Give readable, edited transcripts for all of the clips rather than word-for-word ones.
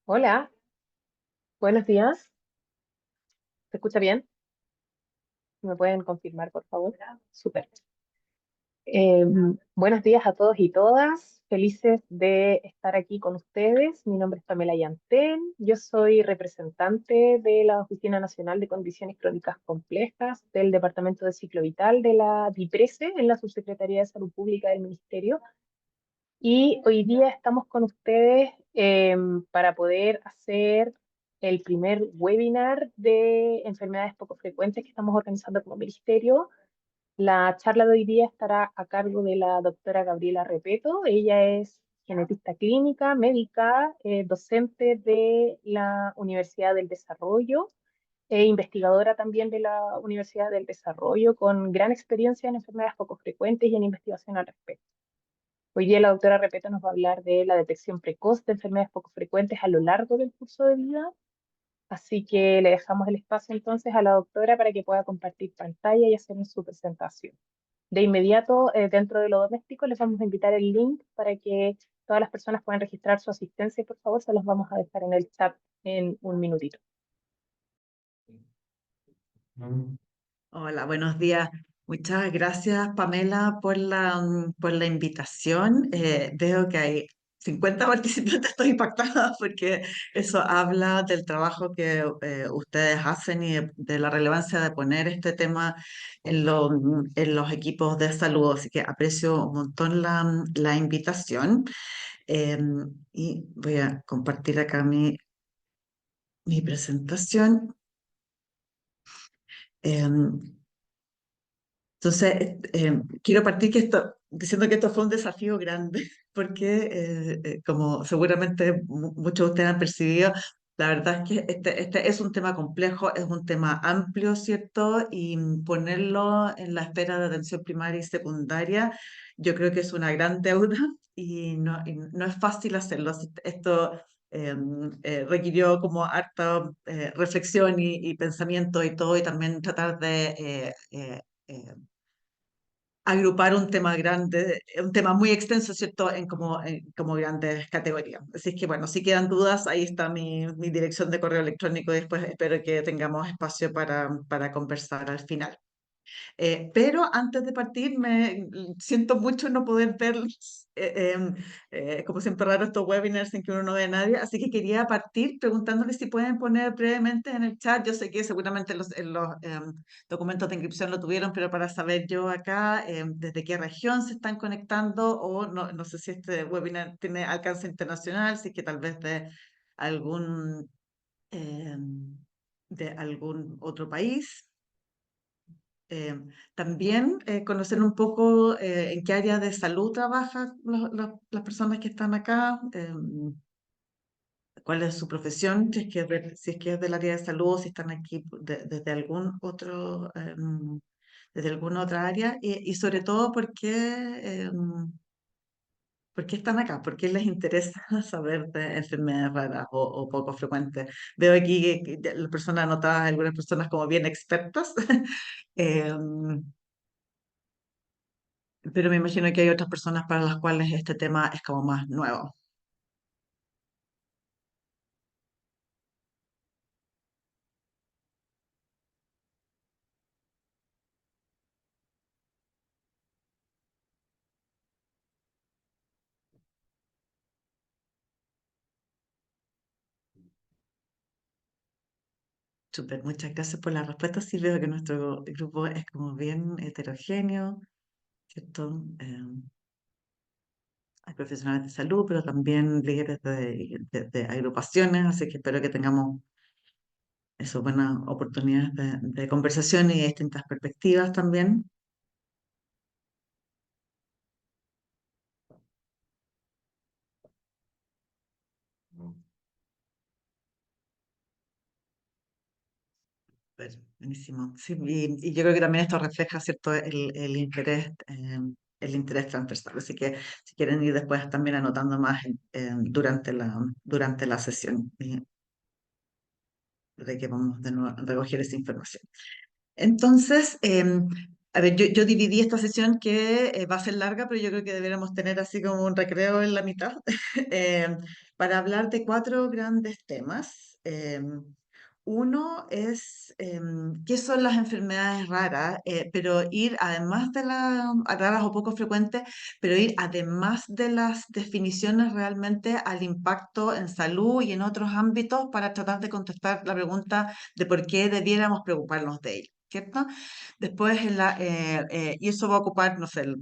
Hola, buenos días. ¿Se escucha bien? ¿Me pueden confirmar, por favor? Súper. Buenos días a todos y todas. Felices de estar aquí con ustedes. Mi nombre es Pamela Yantén. Yo soy representante de la Oficina Nacional de Condiciones Crónicas Complejas del Departamento de Ciclo Vital de la DIPRESE en la Subsecretaría de Salud Pública del Ministerio. Y hoy día estamos con ustedes para poder hacer el primer webinar de enfermedades poco frecuentes que estamos organizando como ministerio. La charla de hoy día estará a cargo de la doctora Gabriela Repeto. Ella es genetista clínica, médica, docente de la Universidad del Desarrollo e investigadora también de la Universidad del Desarrollo, con gran experiencia en enfermedades poco frecuentes y en investigación al respecto. Hoy día la doctora Repeto nos va a hablar de la detección precoz de enfermedades poco frecuentes a lo largo del curso de vida. Así que le dejamos el espacio entonces a la doctora para que pueda compartir pantalla y hacernos su presentación. De inmediato, dentro de lo doméstico, les vamos a invitar el link para que todas las personas puedan registrar su asistencia y por favor se los vamos a dejar en el chat en un minutito. Hola, buenos días. Muchas gracias, Pamela, por la invitación. Veo que hay 50 participantes, estoy impactada porque eso habla del trabajo que ustedes hacen y de la relevancia de poner este tema en los equipos de salud. Así que aprecio un montón la invitación. Eh, y voy a compartir acá mi presentación. Em, Entonces, quiero partir diciendo que esto fue un desafío grande, porque como seguramente muchos de ustedes han percibido, la verdad es que este es un tema complejo, es un tema amplio, ¿cierto? Y ponerlo en la esfera de atención primaria y secundaria, yo creo que es una gran deuda y no es fácil hacerlo. Esto requirió como harta reflexión y pensamiento y todo, y también tratar de eh, agrupar un tema grande, un tema muy extenso, ¿cierto?, en como grandes categorías. Así es que, bueno, si quedan dudas, ahí está mi dirección de correo electrónico y después espero que tengamos espacio para conversar al final. Pero antes de partir, me siento mucho no poder verlos. Como siempre, raro estos webinars en que uno no ve a nadie. Así que quería partir preguntándoles si pueden poner brevemente en el chat. Yo sé que seguramente en los documentos de inscripción lo tuvieron, pero para saber yo acá desde qué región se están conectando o no sé si este webinar tiene alcance internacional, si es que tal vez algún, de algún otro país. Eh, También conocer un poco en qué área de salud trabajan las personas que están acá, cuál es su profesión, si es que es del área de salud, si están aquí desde algún otro, desde alguna otra área, y sobre todo por qué están acá, por qué les interesa saber de enfermedades raras o poco frecuentes. Veo aquí que ya las personas anotadas, algunas personas como bien expertas. em, pero me imagino que hay otras personas para las cuales este tema es como más nuevo. Súper, muchas gracias por la respuesta. Sí veo que nuestro grupo es como bien heterogéneo, ¿cierto? Hay profesionales de salud, pero también líderes de agrupaciones, así que espero que tengamos eso, buenas oportunidades de conversación y distintas perspectivas también. Buenísimo. Sí, y yo creo que también esto refleja, ¿cierto?, el interés transversal. Así que si quieren ir después también anotando más durante la sesión, de que vamos de nuevo a recoger esa información. Entonces, A ver, yo dividí esta sesión que va a ser larga, pero yo creo que deberíamos tener así como un recreo en la mitad, eh, para hablar de cuatro grandes temas. Uno es qué son las enfermedades raras, pero ir además de las raras o poco frecuentes, pero ir además de las definiciones realmente al impacto en salud y en otros ámbitos para tratar de contestar la pregunta de por qué debiéramos preocuparnos de ello, ¿cierto? Después, y eso va a ocupar, no sé, el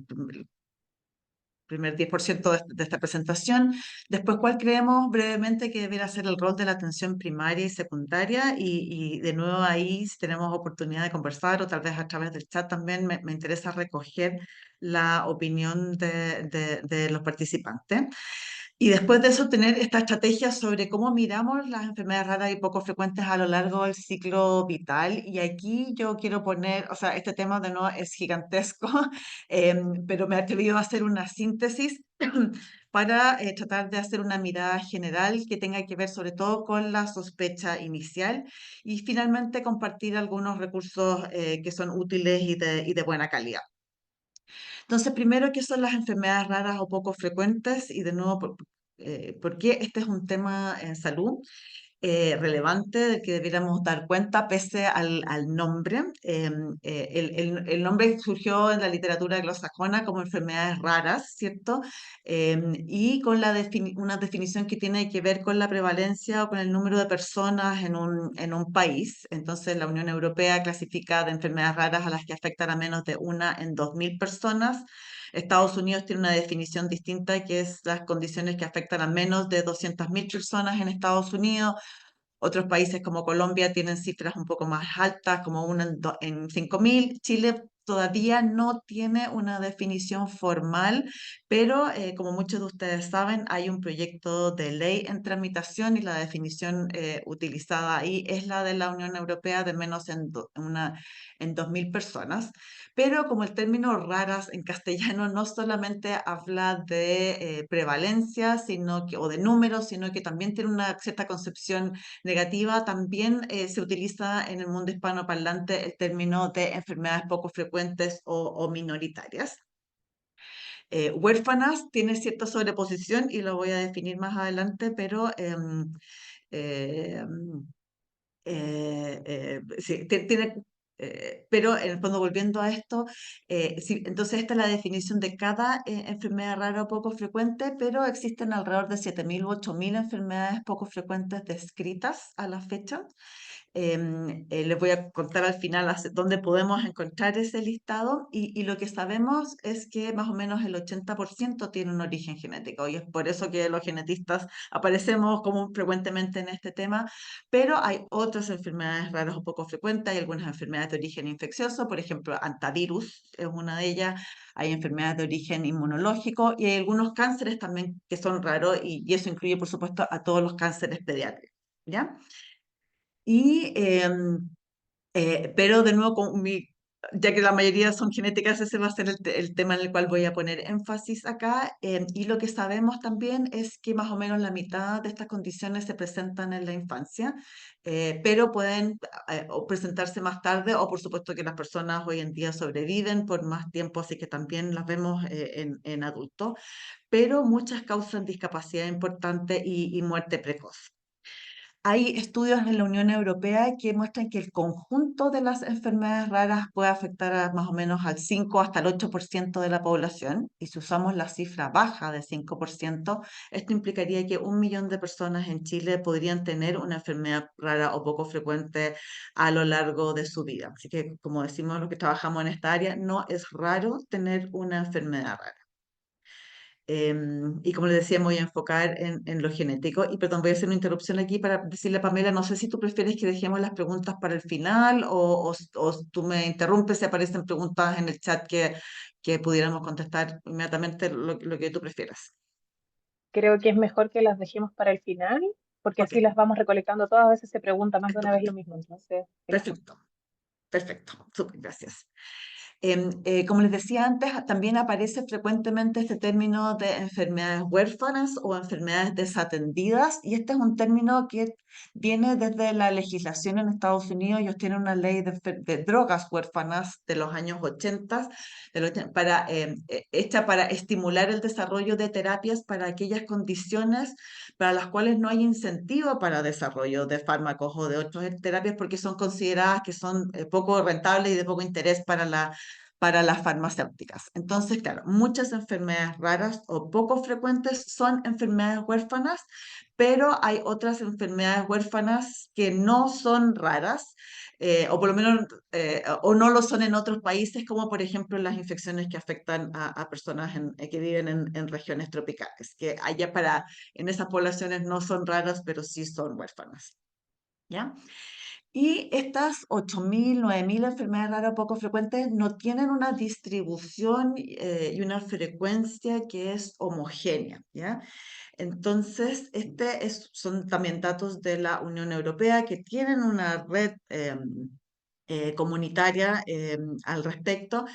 primer 10% de esta presentación. Después, ¿cuál creemos brevemente que debería ser el rol de la atención primaria y secundaria? Y de nuevo ahí, si tenemos oportunidad de conversar o tal vez a través del chat también, me interesa recoger la opinión de los participantes. Y después de eso, tener esta estrategia sobre cómo miramos las enfermedades raras y poco frecuentes a lo largo del ciclo vital. Y aquí yo quiero poner, o sea, este tema de nuevo es gigantesco, pero me he atrevido a hacer una síntesis para tratar de hacer una mirada general que tenga que ver sobre todo con la sospecha inicial y finalmente compartir algunos recursos que son útiles y de buena calidad. Entonces, primero, ¿qué son las enfermedades raras o poco frecuentes? Y de nuevo, ¿por qué este es un tema en salud relevante del que debiéramos dar cuenta pese al nombre? El nombre surgió en la literatura anglosajona como enfermedades raras, ¿cierto? Y con una definición que tiene que ver con la prevalencia o con el número de personas en un país. Entonces, la Unión Europea clasifica de enfermedades raras a las que afectan a menos de una en 2.000 personas. Estados Unidos tiene una definición distinta que es las condiciones que afectan a menos de 200.000 personas en Estados Unidos. Otros países como Colombia tienen cifras un poco más altas, como una en 5.000. Chile todavía no tiene una definición formal, pero como muchos de ustedes saben, hay un proyecto de ley en tramitación y la definición utilizada ahí es la de la Unión Europea de menos en 2.000 personas. Pero como el término raras en castellano no solamente habla de prevalencia o de números, sino que también tiene una cierta concepción negativa, también se utiliza en el mundo hispanoparlante el término de enfermedades poco frecuentes o minoritarias. Huérfanas tiene cierta sobreposición y lo voy a definir más adelante, pero eh, sí, tiene, pero en el fondo volviendo a esto, sí, entonces esta es la definición de cada enfermedad rara o poco frecuente, pero existen alrededor de 7.000 u 8.000 enfermedades poco frecuentes descritas a la fecha. Les voy a contar al final dónde podemos encontrar ese listado y lo que sabemos es que más o menos el 80% tiene un origen genético y es por eso que los genetistas aparecemos como frecuentemente en este tema, pero hay otras enfermedades raras o poco frecuentes, hay algunas enfermedades de origen infeccioso, por ejemplo, antivirus es una de ellas, hay enfermedades de origen inmunológico y hay algunos cánceres también que son raros y eso incluye, por supuesto, a todos los cánceres pediátricos, ¿ya? Y, pero de nuevo, ya que la mayoría son genéticas, ese va a ser el tema en el cual voy a poner énfasis acá. Y lo que sabemos también es que más o menos la mitad de estas condiciones se presentan en la infancia, pero pueden o presentarse más tarde o por supuesto que las personas hoy en día sobreviven por más tiempo, así que también las vemos en adultos, pero muchas causan discapacidad importante y muerte precoz. Hay estudios en la Unión Europea que muestran que el conjunto de las enfermedades raras puede afectar a más o menos al 5 hasta el 8% de la población. Y si usamos la cifra baja de 5%, esto implicaría que 1.000.000 de personas en Chile podrían tener una enfermedad rara o poco frecuente a lo largo de su vida. Así que, como decimos los que trabajamos en esta área, no es raro tener una enfermedad rara. Y como le decía, me voy a enfocar en lo genético. Y perdón, voy a hacer una interrupción aquí para decirle a Pamela, no sé si tú prefieres que dejemos las preguntas para el final o tú me interrumpes si aparecen preguntas en el chat que pudiéramos contestar inmediatamente lo que tú prefieras. Creo que es mejor que las dejemos para el final, porque Ok, así las vamos recolectando todas. A veces se pregunta más de una vez estupendo. lo mismo, entonces, sí. Perfecto, perfecto. Súper, gracias. Como les decía antes, también aparece frecuentemente este término de enfermedades huérfanas o enfermedades desatendidas, y este es un término que viene desde la legislación en Estados Unidos. Ellos tienen una ley de drogas huérfanas de los años 80, hecha para estimular el desarrollo de terapias para aquellas condiciones para las cuales no hay incentivo para desarrollo de fármacos o de otras terapias, porque son consideradas que son poco rentables y de poco interés para las farmacéuticas. Entonces, claro, muchas enfermedades raras o poco frecuentes son enfermedades huérfanas, pero hay otras enfermedades huérfanas que no son raras, o por lo menos, o no lo son en otros países, como por ejemplo las infecciones que afectan a personas que viven en regiones tropicales, que allá en esas poblaciones no son raras, pero sí son huérfanas. ¿Ya? Y estas 8.000, 9.000 enfermedades raras poco frecuentes no tienen una distribución y una frecuencia que es homogénea, ¿ya? Entonces, son también datos de la Unión Europea, que tienen una red comunitaria al respecto.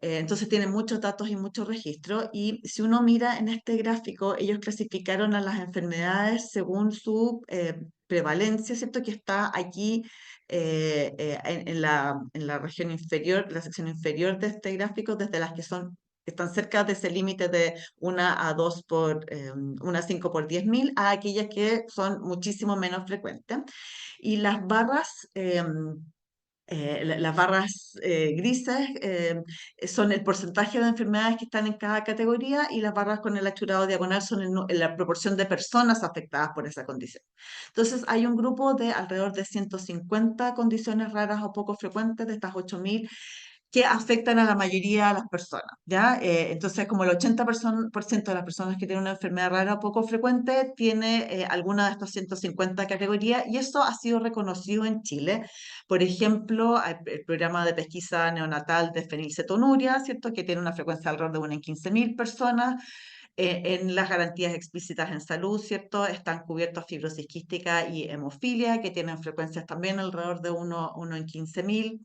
Entonces tienen muchos datos y muchos registros. Y si uno mira en este gráfico, ellos clasificaron a las enfermedades según su prevalencia, ¿cierto? Que está aquí en la región inferior, la sección inferior de este gráfico, desde las que están cerca de ese límite de 1 a 2 1 a 5 por 10.000, a aquellas que son muchísimo menos frecuentes. Y las barras grises son el porcentaje de enfermedades que están en cada categoría, y las barras con el achurado diagonal son la proporción de personas afectadas por esa condición. Entonces, hay un grupo de alrededor de 150 condiciones raras o poco frecuentes de estas 8.000 que afectan a la mayoría de las personas, ¿ya? Entonces, como el 80% de las personas que tienen una enfermedad rara o poco frecuente tiene alguna de estas 150 categorías, y eso ha sido reconocido en Chile. Por ejemplo, el programa de pesquisa neonatal de fenilcetonuria, ¿cierto? Que tiene una frecuencia alrededor de 1 en 15.000 personas. En las garantías explícitas en salud, ¿cierto? Están cubiertos fibrosis quística y hemofilia, que tienen frecuencias también alrededor de 1 en 15.000.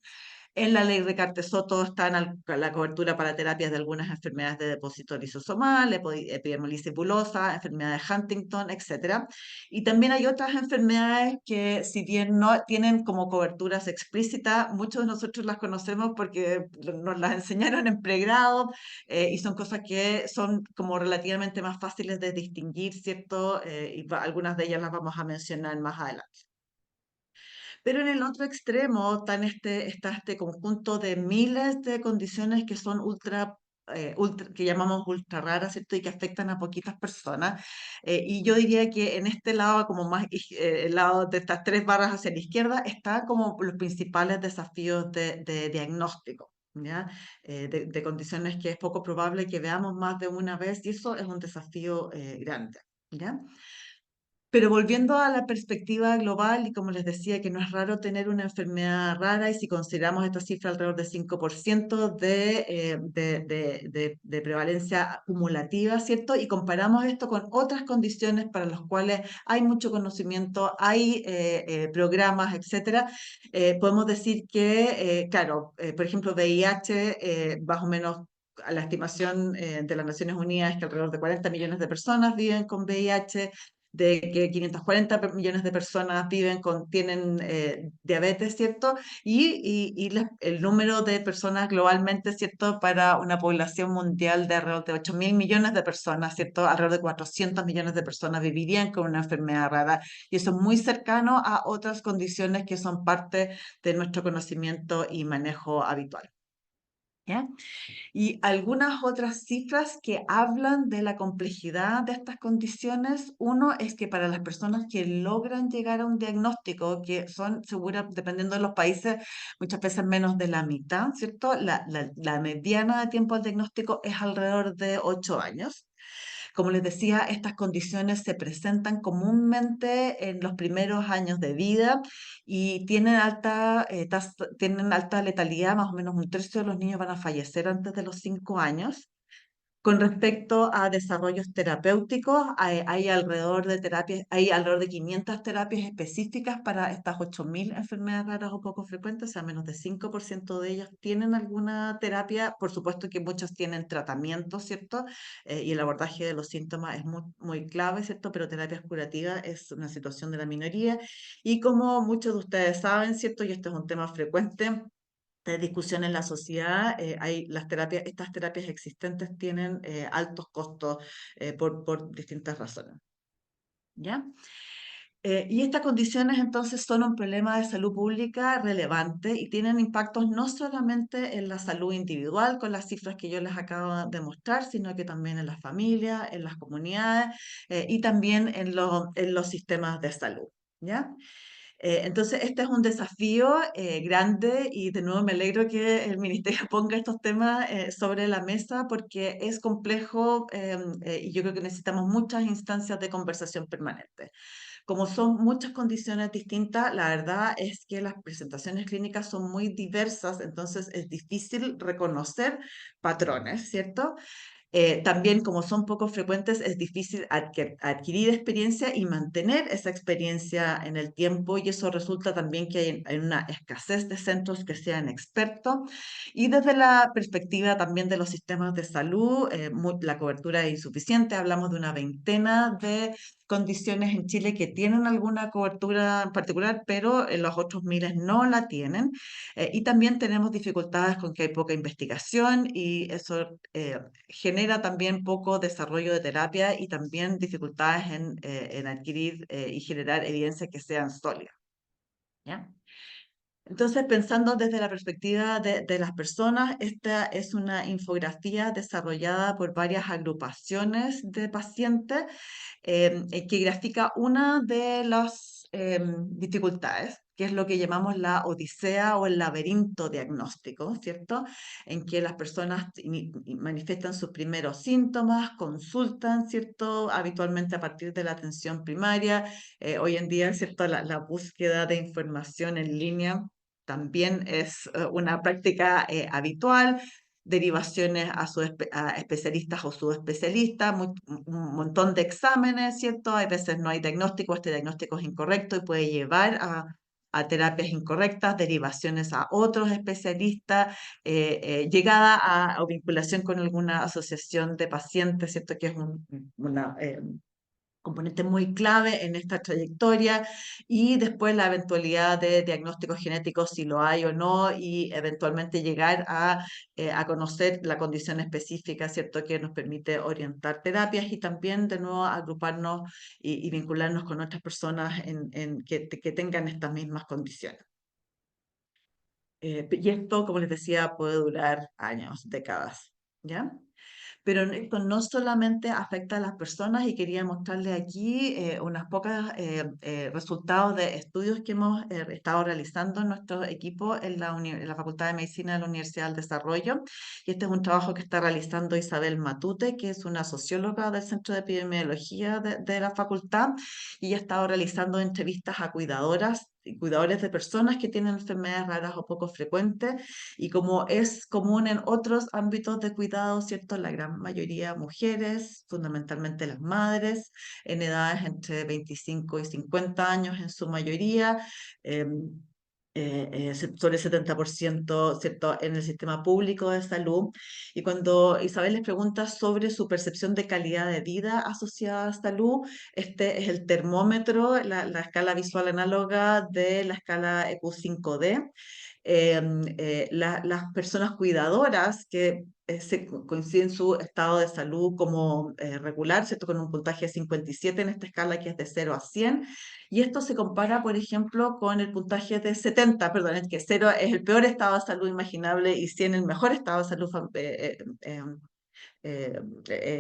En la ley de Soto está la cobertura para terapias de algunas enfermedades de depósito lisosomal, epidermolisis bulosa, enfermedad de Huntington, etcétera. Y también hay otras enfermedades que, si bien no tienen como coberturas explícitas, muchos de nosotros las conocemos porque nos las enseñaron en pregrado, y son cosas que son como relativamente más fáciles de distinguir, ¿cierto? Algunas de ellas las vamos a mencionar más adelante. Pero en el otro extremo está este conjunto de miles de condiciones que son que llamamos ultra raras, ¿cierto? Y que afectan a poquitas personas. Y yo diría que en este lado, como más el lado de estas tres barras hacia la izquierda, están como los principales desafíos de diagnóstico. ¿Ya? De condiciones que es poco probable que veamos más de una vez, y eso es un desafío grande. ¿Ya? Pero volviendo a la perspectiva global, y como les decía, que no es raro tener una enfermedad rara, y si consideramos esta cifra alrededor de 5% de prevalencia acumulativa, ¿cierto? Y comparamos esto con otras condiciones para las cuales hay mucho conocimiento, hay programas, etcétera, podemos decir que, claro, por ejemplo, VIH, más o menos a la estimación de las Naciones Unidas es que alrededor de 40 millones de personas viven con VIH, de que 540 millones de personas tienen diabetes, ¿cierto? El número de personas globalmente, ¿cierto? Para una población mundial de alrededor de 8.000 millones de personas, ¿cierto? Alrededor de 400 millones de personas vivirían con una enfermedad rara, y eso es muy cercano a otras condiciones que son parte de nuestro conocimiento y manejo habitual. ¿Ya? Y algunas otras cifras que hablan de la complejidad de estas condiciones. Uno es que para las personas que logran llegar a un diagnóstico, que son seguras, dependiendo de los países, muchas veces menos de la mitad, ¿cierto? La mediana de tiempo al diagnóstico es alrededor de 8 años. Como les decía, estas condiciones se presentan comúnmente en los primeros años de vida, y tienen alta letalidad. Más o menos un tercio de los niños van a fallecer antes de los 5 años. Con respecto a desarrollos terapéuticos, hay alrededor de 500 terapias específicas para estas 8.000 enfermedades raras o poco frecuentes, o sea, menos de 5% de ellas tienen alguna terapia. Por supuesto que muchas tienen tratamiento, ¿cierto? Y el abordaje de los síntomas es muy, muy clave, ¿cierto? Pero terapias curativas es una situación de la minoría. Y como muchos de ustedes saben, ¿cierto? Y este es un tema frecuente de discusión en la sociedad, estas terapias existentes tienen altos costos por distintas razones. ¿Ya? Y estas condiciones entonces son un problema de salud pública relevante y tienen impactos no solamente en la salud individual, con las cifras que yo les acabo de mostrar, sino que también en las familias, en las comunidades y también en los sistemas de salud. ¿Ya? Entonces, este es un desafío grande y de nuevo me alegro que el Ministerio ponga estos temas sobre la mesa porque es complejo y yo creo que necesitamos muchas instancias de conversación permanente. Como son muchas condiciones distintas, la verdad es que las presentaciones clínicas son muy diversas, entonces es difícil reconocer patrones, ¿cierto? También, como son poco frecuentes, es difícil adquirir experiencia y mantener esa experiencia en el tiempo, y eso resulta también que hay una escasez de centros que sean expertos. Y desde la perspectiva también de los sistemas de salud, la cobertura es insuficiente. Hablamos de una veintena de condiciones en Chile que tienen alguna cobertura en particular, pero los otros miles no la tienen. Y también tenemos dificultades con que hay poca investigación y eso genera también poco desarrollo de terapia y también dificultades en adquirir y generar evidencia que sean sólidas. ¿Ya? Entonces, pensando desde la perspectiva de las personas, esta es una infografía desarrollada por varias agrupaciones de pacientes que grafica una de las dificultades, que es lo que llamamos la odisea o el laberinto diagnóstico, ¿cierto? En que las personas manifiestan sus primeros síntomas, consultan, ¿cierto? Habitualmente a partir de la atención primaria. Hoy en día, ¿cierto? La búsqueda de información en línea también es una práctica habitual, derivaciones a especialistas o subespecialistas, un montón de exámenes, ¿cierto? A veces no hay diagnóstico, este diagnóstico es incorrecto y puede llevar a terapias incorrectas, derivaciones a otros especialistas, llegada o vinculación con alguna asociación de pacientes, ¿cierto? Que es una componente muy clave en esta trayectoria, y después la eventualidad de diagnósticos genéticos, si lo hay o no, y eventualmente llegar a conocer la condición específica, ¿cierto?, que nos permite orientar terapias y también de nuevo agruparnos y vincularnos con otras personas que tengan estas mismas condiciones. Y esto, como les decía, puede durar años, décadas, ¿ya? Pero esto no solamente afecta a las personas, y quería mostrarles aquí unas pocas resultados de estudios que hemos estado realizando en nuestro equipo en la Facultad de Medicina de la Universidad del Desarrollo. Y este es un trabajo que está realizando Isabel Matute, que es una socióloga del Centro de Epidemiología de la facultad, y ella ha estado realizando entrevistas a cuidadoras y cuidadores de personas que tienen enfermedades raras o poco frecuentes, y como es común en otros ámbitos de cuidado, ¿cierto? La gran mayoría mujeres, fundamentalmente las madres, en edades entre 25 y 50 años en su mayoría, eh, sobre el 70%, ¿cierto?, en el sistema público de salud. Y cuando Isabel les pregunta sobre su percepción de calidad de vida asociada a salud, este es el termómetro, la escala visual análoga de la escala EQ5D. Las personas cuidadoras que coinciden su estado de salud como regular, ¿cierto? Con un puntaje de 57 en esta escala que es de 0 a 100. Y esto se compara, por ejemplo, con el puntaje de 70, perdón, es que 0 es el peor estado de salud imaginable y 100 el mejor estado de salud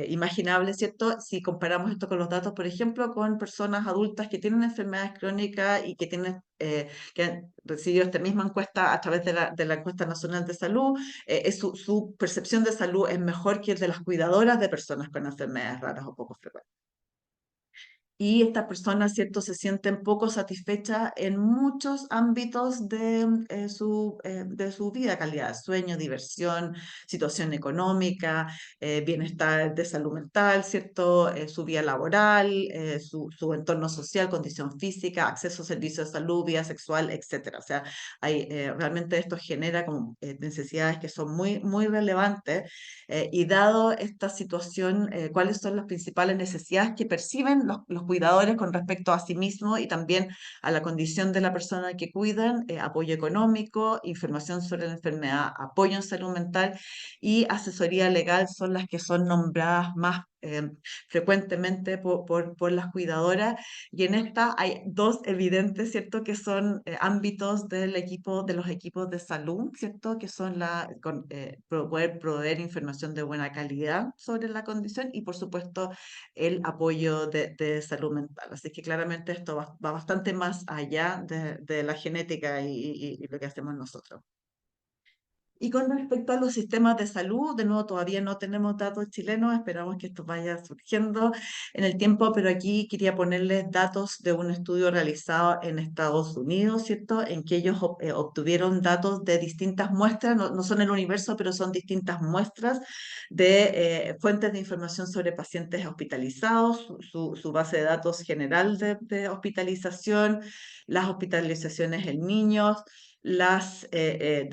imaginable, ¿cierto? Si comparamos esto con los datos, por ejemplo, con personas adultas que tienen enfermedades crónicas y que han recibido esta misma encuesta a través de la encuesta nacional de salud, su percepción de salud es mejor que el de las cuidadoras de personas con enfermedades raras o poco frecuentes. y estas personas, ¿cierto?, se sienten poco satisfechas en muchos ámbitos de su vida, calidad de sueño, diversión, situación económica, bienestar de salud mental, ¿cierto?, su vida laboral, su entorno social, condición física, acceso a servicios de salud, vida sexual, etcétera. O sea, realmente esto genera como, necesidades que son muy, muy relevantes, y dado esta situación, ¿cuáles son las principales necesidades que perciben los cuidadores con respecto a sí mismos y también a la condición de la persona que cuidan? Apoyo económico, información sobre la enfermedad, apoyo en salud mental y asesoría legal son las que son nombradas más frecuentemente por las cuidadoras. Y en esta hay dos evidentes, ¿cierto?, que son ámbitos del equipo, de los equipos de salud, ¿cierto?, que son poder proveer información de buena calidad sobre la condición y, por supuesto, el apoyo de salud mental. Así que claramente esto va bastante más allá de la genética y lo que hacemos nosotros. Y con respecto a los sistemas de salud, de nuevo todavía no tenemos datos chilenos, esperamos que esto vaya surgiendo en el tiempo, pero aquí quería ponerles datos de un estudio realizado en Estados Unidos, ¿cierto? En que ellos obtuvieron datos de distintas muestras, no son el universo, pero son distintas muestras de fuentes de información sobre pacientes hospitalizados, su base de datos general de hospitalización, las hospitalizaciones en niños, las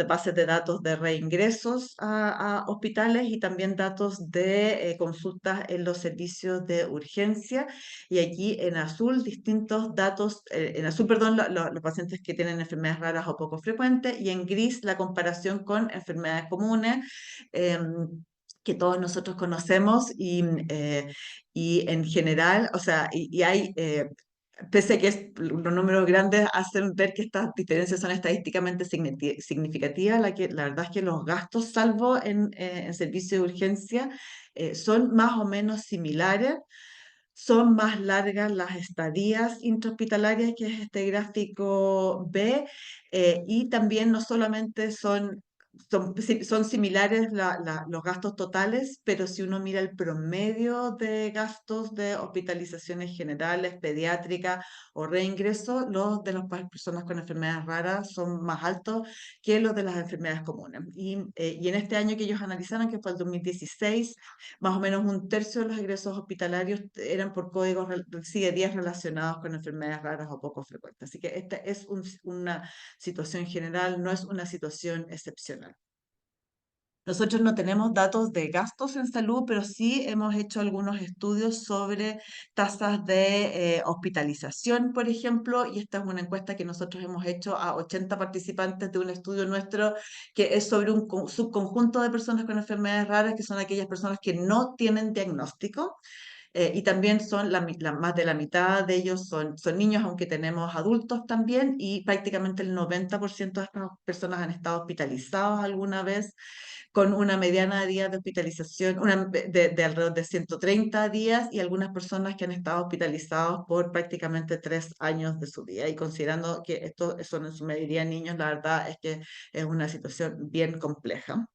bases de datos de reingresos a hospitales y también datos de consultas en los servicios de urgencia. Y aquí en azul, distintos datos, en azul, perdón, los pacientes que tienen enfermedades raras o poco frecuentes, y en gris la comparación con enfermedades comunes. Que todos nosotros conocemos y en general, o sea, y hay pese a que los números grandes hacen ver que estas diferencias son estadísticamente significativas, la verdad es que los gastos, salvo en servicio de urgencia, son más o menos similares. Son más largas las estadías intrahospitalarias, que es este gráfico B, y también no solamente son similares los gastos totales, pero si uno mira el promedio de gastos de hospitalizaciones generales, pediátricas o reingreso, los de las personas con enfermedades raras son más altos que los de las enfermedades comunes. Y en este año que ellos analizaron, que fue el 2016, más o menos un tercio de los egresos hospitalarios eran por códigos CIE-10 relacionados con enfermedades raras o poco frecuentes. Así que esta es una situación general, no es una situación excepcional. Nosotros no tenemos datos de gastos en salud, pero sí hemos hecho algunos estudios sobre tasas de hospitalización, por ejemplo, y esta es una encuesta que nosotros hemos hecho a 80 participantes de un estudio nuestro que es sobre un subconjunto de personas con enfermedades raras, que son aquellas personas que no tienen diagnóstico. Y también son más de la mitad de ellos son niños, aunque tenemos adultos también, y prácticamente el 90% de estas personas han estado hospitalizados alguna vez, con una mediana de días de hospitalización de alrededor de 130 días, y algunas personas que han estado hospitalizados por prácticamente 3 años de su vida. Y considerando que estos son en su mayoría niños, la verdad es que es una situación bien compleja.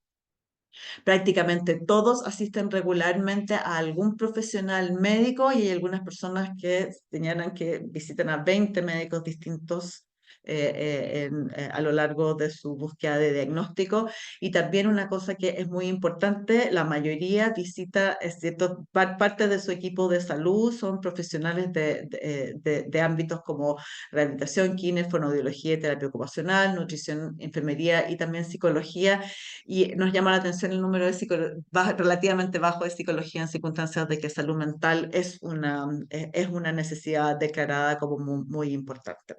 Prácticamente todos asisten regularmente a algún profesional médico, y hay algunas personas que señalan que visitan a 20 médicos distintos a lo largo de su búsqueda de diagnóstico. Y también una cosa que es muy importante, la mayoría visita, es cierto, parte de su equipo de salud son profesionales de ámbitos como rehabilitación, kine, fonoaudiología, terapia ocupacional, nutrición, enfermería y también psicología. Y nos llama la atención el número relativamente bajo de psicología en circunstancias de que salud mental es una necesidad declarada como muy, muy importante.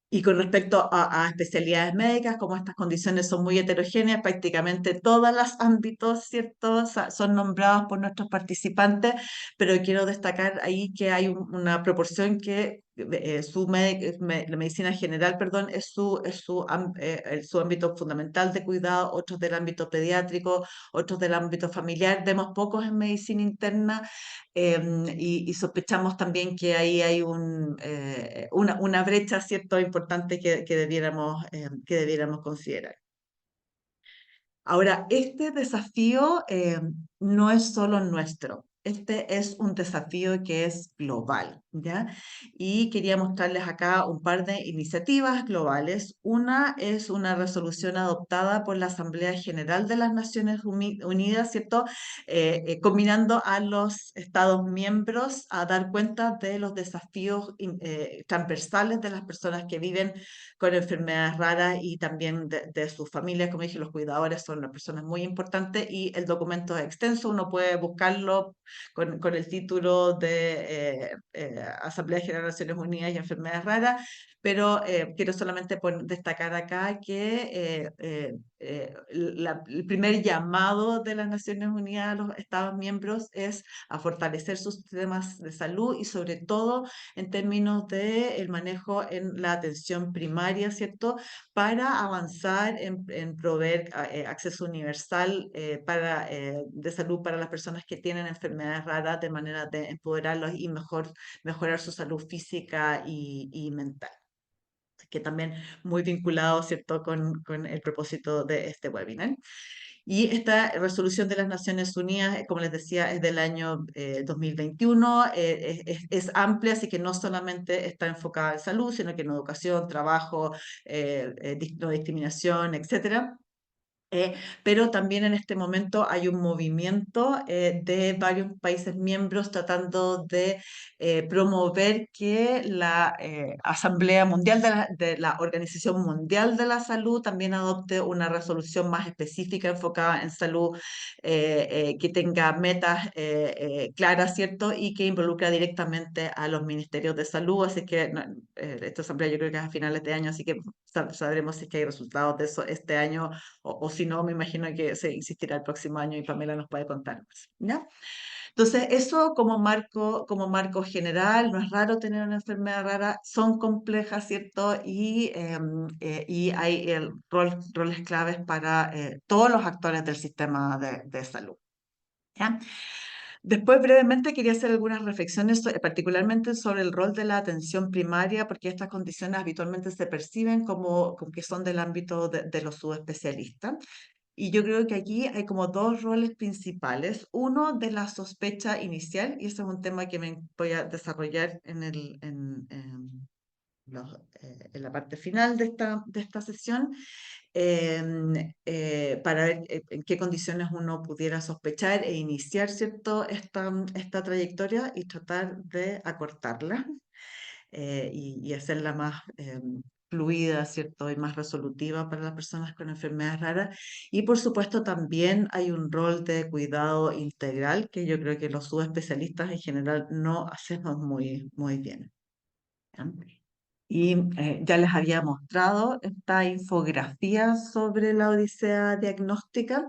Y con respecto a especialidades médicas, como estas condiciones son muy heterogéneas, prácticamente todos los ámbitos, ¿cierto?, son nombrados por nuestros participantes, pero quiero destacar ahí que hay una proporción que la medicina general, perdón, su ámbito fundamental de cuidado, otros del ámbito pediátrico, otros del ámbito familiar. Vemos pocos en medicina interna, y sospechamos también que ahí hay una brecha, ¿cierto?, importante que debiéramos considerar. Ahora, este desafío no es solo nuestro. este es un desafío que es global, ¿ya? Y quería mostrarles acá un par de iniciativas globales. Una es una resolución adoptada por la Asamblea General de las Naciones Unidas, ¿cierto? Combinando a los Estados miembros a dar cuenta de los desafíos transversales de las personas que viven con enfermedades raras y también de sus familias. Como dije, los cuidadores son las personas muy importantes y el documento es extenso, uno puede buscarlo con el título de Asamblea General de Naciones Unidas y Enfermedades Raras, pero quiero solamente destacar acá que el primer llamado de las Naciones Unidas a los Estados miembros es a fortalecer sus sistemas de salud y sobre todo en términos de el manejo en la atención primaria, ¿cierto? Para avanzar en proveer acceso universal de salud para las personas que tienen enfermedades raras, de manera de empoderarlos y mejorar su salud física y mental, que también muy vinculado, ¿cierto?, con el propósito de este webinar. Y esta resolución de las Naciones Unidas, como les decía, es del año 2021, es amplia, así que no solamente está enfocada en salud, sino que en educación, trabajo, no discriminación, etcétera. Eh, pero también en este momento hay un movimiento de varios países miembros tratando de promover que la Asamblea Mundial de la Organización Mundial de la Salud también adopte una resolución más específica enfocada en salud, que tenga metas claras, ¿cierto? Y que involucra directamente a los ministerios de salud. Así que esta asamblea yo creo que es a finales de año, así que sabremos si es que hay resultados de eso este año o si no, me imagino que se insistirá el próximo año y Pamela nos puede contar más, ¿ya? Entonces, eso como marco general, no es raro tener una enfermedad rara, son complejas, ¿cierto? Y hay roles claves para todos los actores del sistema de salud, ¿ya? Después, brevemente, quería hacer algunas reflexiones, particularmente sobre el rol de la atención primaria, porque estas condiciones habitualmente se perciben como que son del ámbito de los subespecialistas. Y yo creo que aquí hay como dos roles principales. Uno de la sospecha inicial, y ese es un tema que me voy a desarrollar en la parte final de esta sesión, para ver en qué condiciones uno pudiera sospechar e iniciar, ¿cierto?, esta trayectoria y tratar de acortarla y hacerla más fluida, ¿cierto? Y más resolutiva para las personas con enfermedades raras. Y por supuesto también hay un rol de cuidado integral que yo creo que los subespecialistas en general no hacemos muy bien. ¿Ya? Y ya les había mostrado esta infografía sobre la odisea diagnóstica.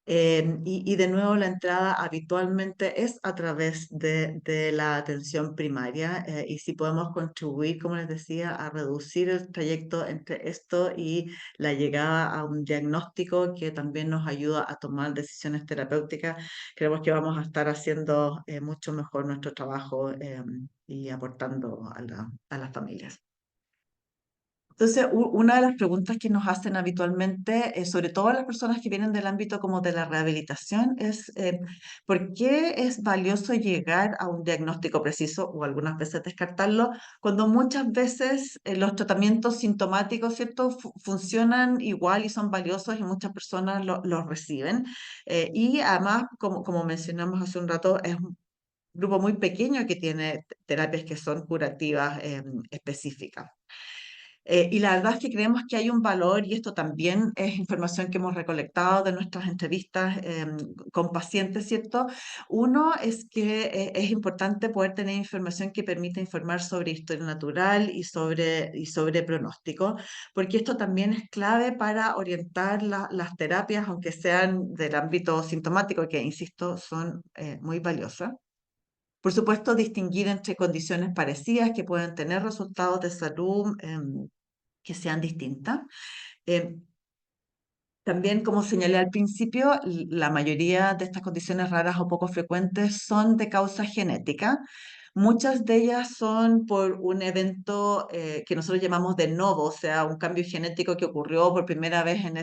Y de nuevo, la entrada habitualmente es a través de la atención primaria, y si podemos contribuir, como les decía, a reducir el trayecto entre esto y la llegada a un diagnóstico que también nos ayuda a tomar decisiones terapéuticas, creemos que vamos a estar haciendo mucho mejor nuestro trabajo y aportando a las familias. Entonces, una de las preguntas que nos hacen habitualmente, sobre todo a las personas que vienen del ámbito como de la rehabilitación, es ¿por qué es valioso llegar a un diagnóstico preciso o algunas veces descartarlo, cuando muchas veces los tratamientos sintomáticos, ¿cierto?, funcionan igual y son valiosos y muchas personas los reciben? Y además, como mencionamos hace un rato, es un grupo muy pequeño que tiene terapias que son curativas específicas. Y la verdad es que creemos que hay un valor, y esto también es información que hemos recolectado de nuestras entrevistas con pacientes, ¿cierto? Uno es que es importante poder tener información que permita informar sobre historia natural y sobre pronóstico, porque esto también es clave para orientar las terapias, aunque sean del ámbito sintomático, que, insisto, son muy valiosas. Por supuesto, distinguir entre condiciones parecidas que pueden tener resultados de salud que sean distintas. Eh, También, como señalé al principio, la mayoría de estas condiciones raras o poco frecuentes son de causa genética, Muchas de ellas son por un evento que nosotros llamamos de novo, o sea, un cambio genético que ocurrió por primera vez en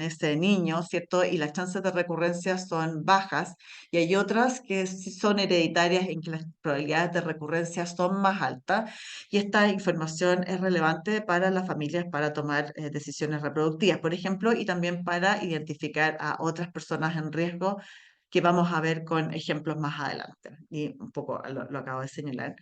ese niño, ¿cierto? Y las chances de recurrencia son bajas. Y hay otras que sí son hereditarias en que las probabilidades de recurrencia son más altas. Y esta información es relevante para las familias para tomar decisiones reproductivas, por ejemplo, y también para identificar a otras personas en riesgo que vamos a ver con ejemplos más adelante. Y un poco lo acabo de señalar.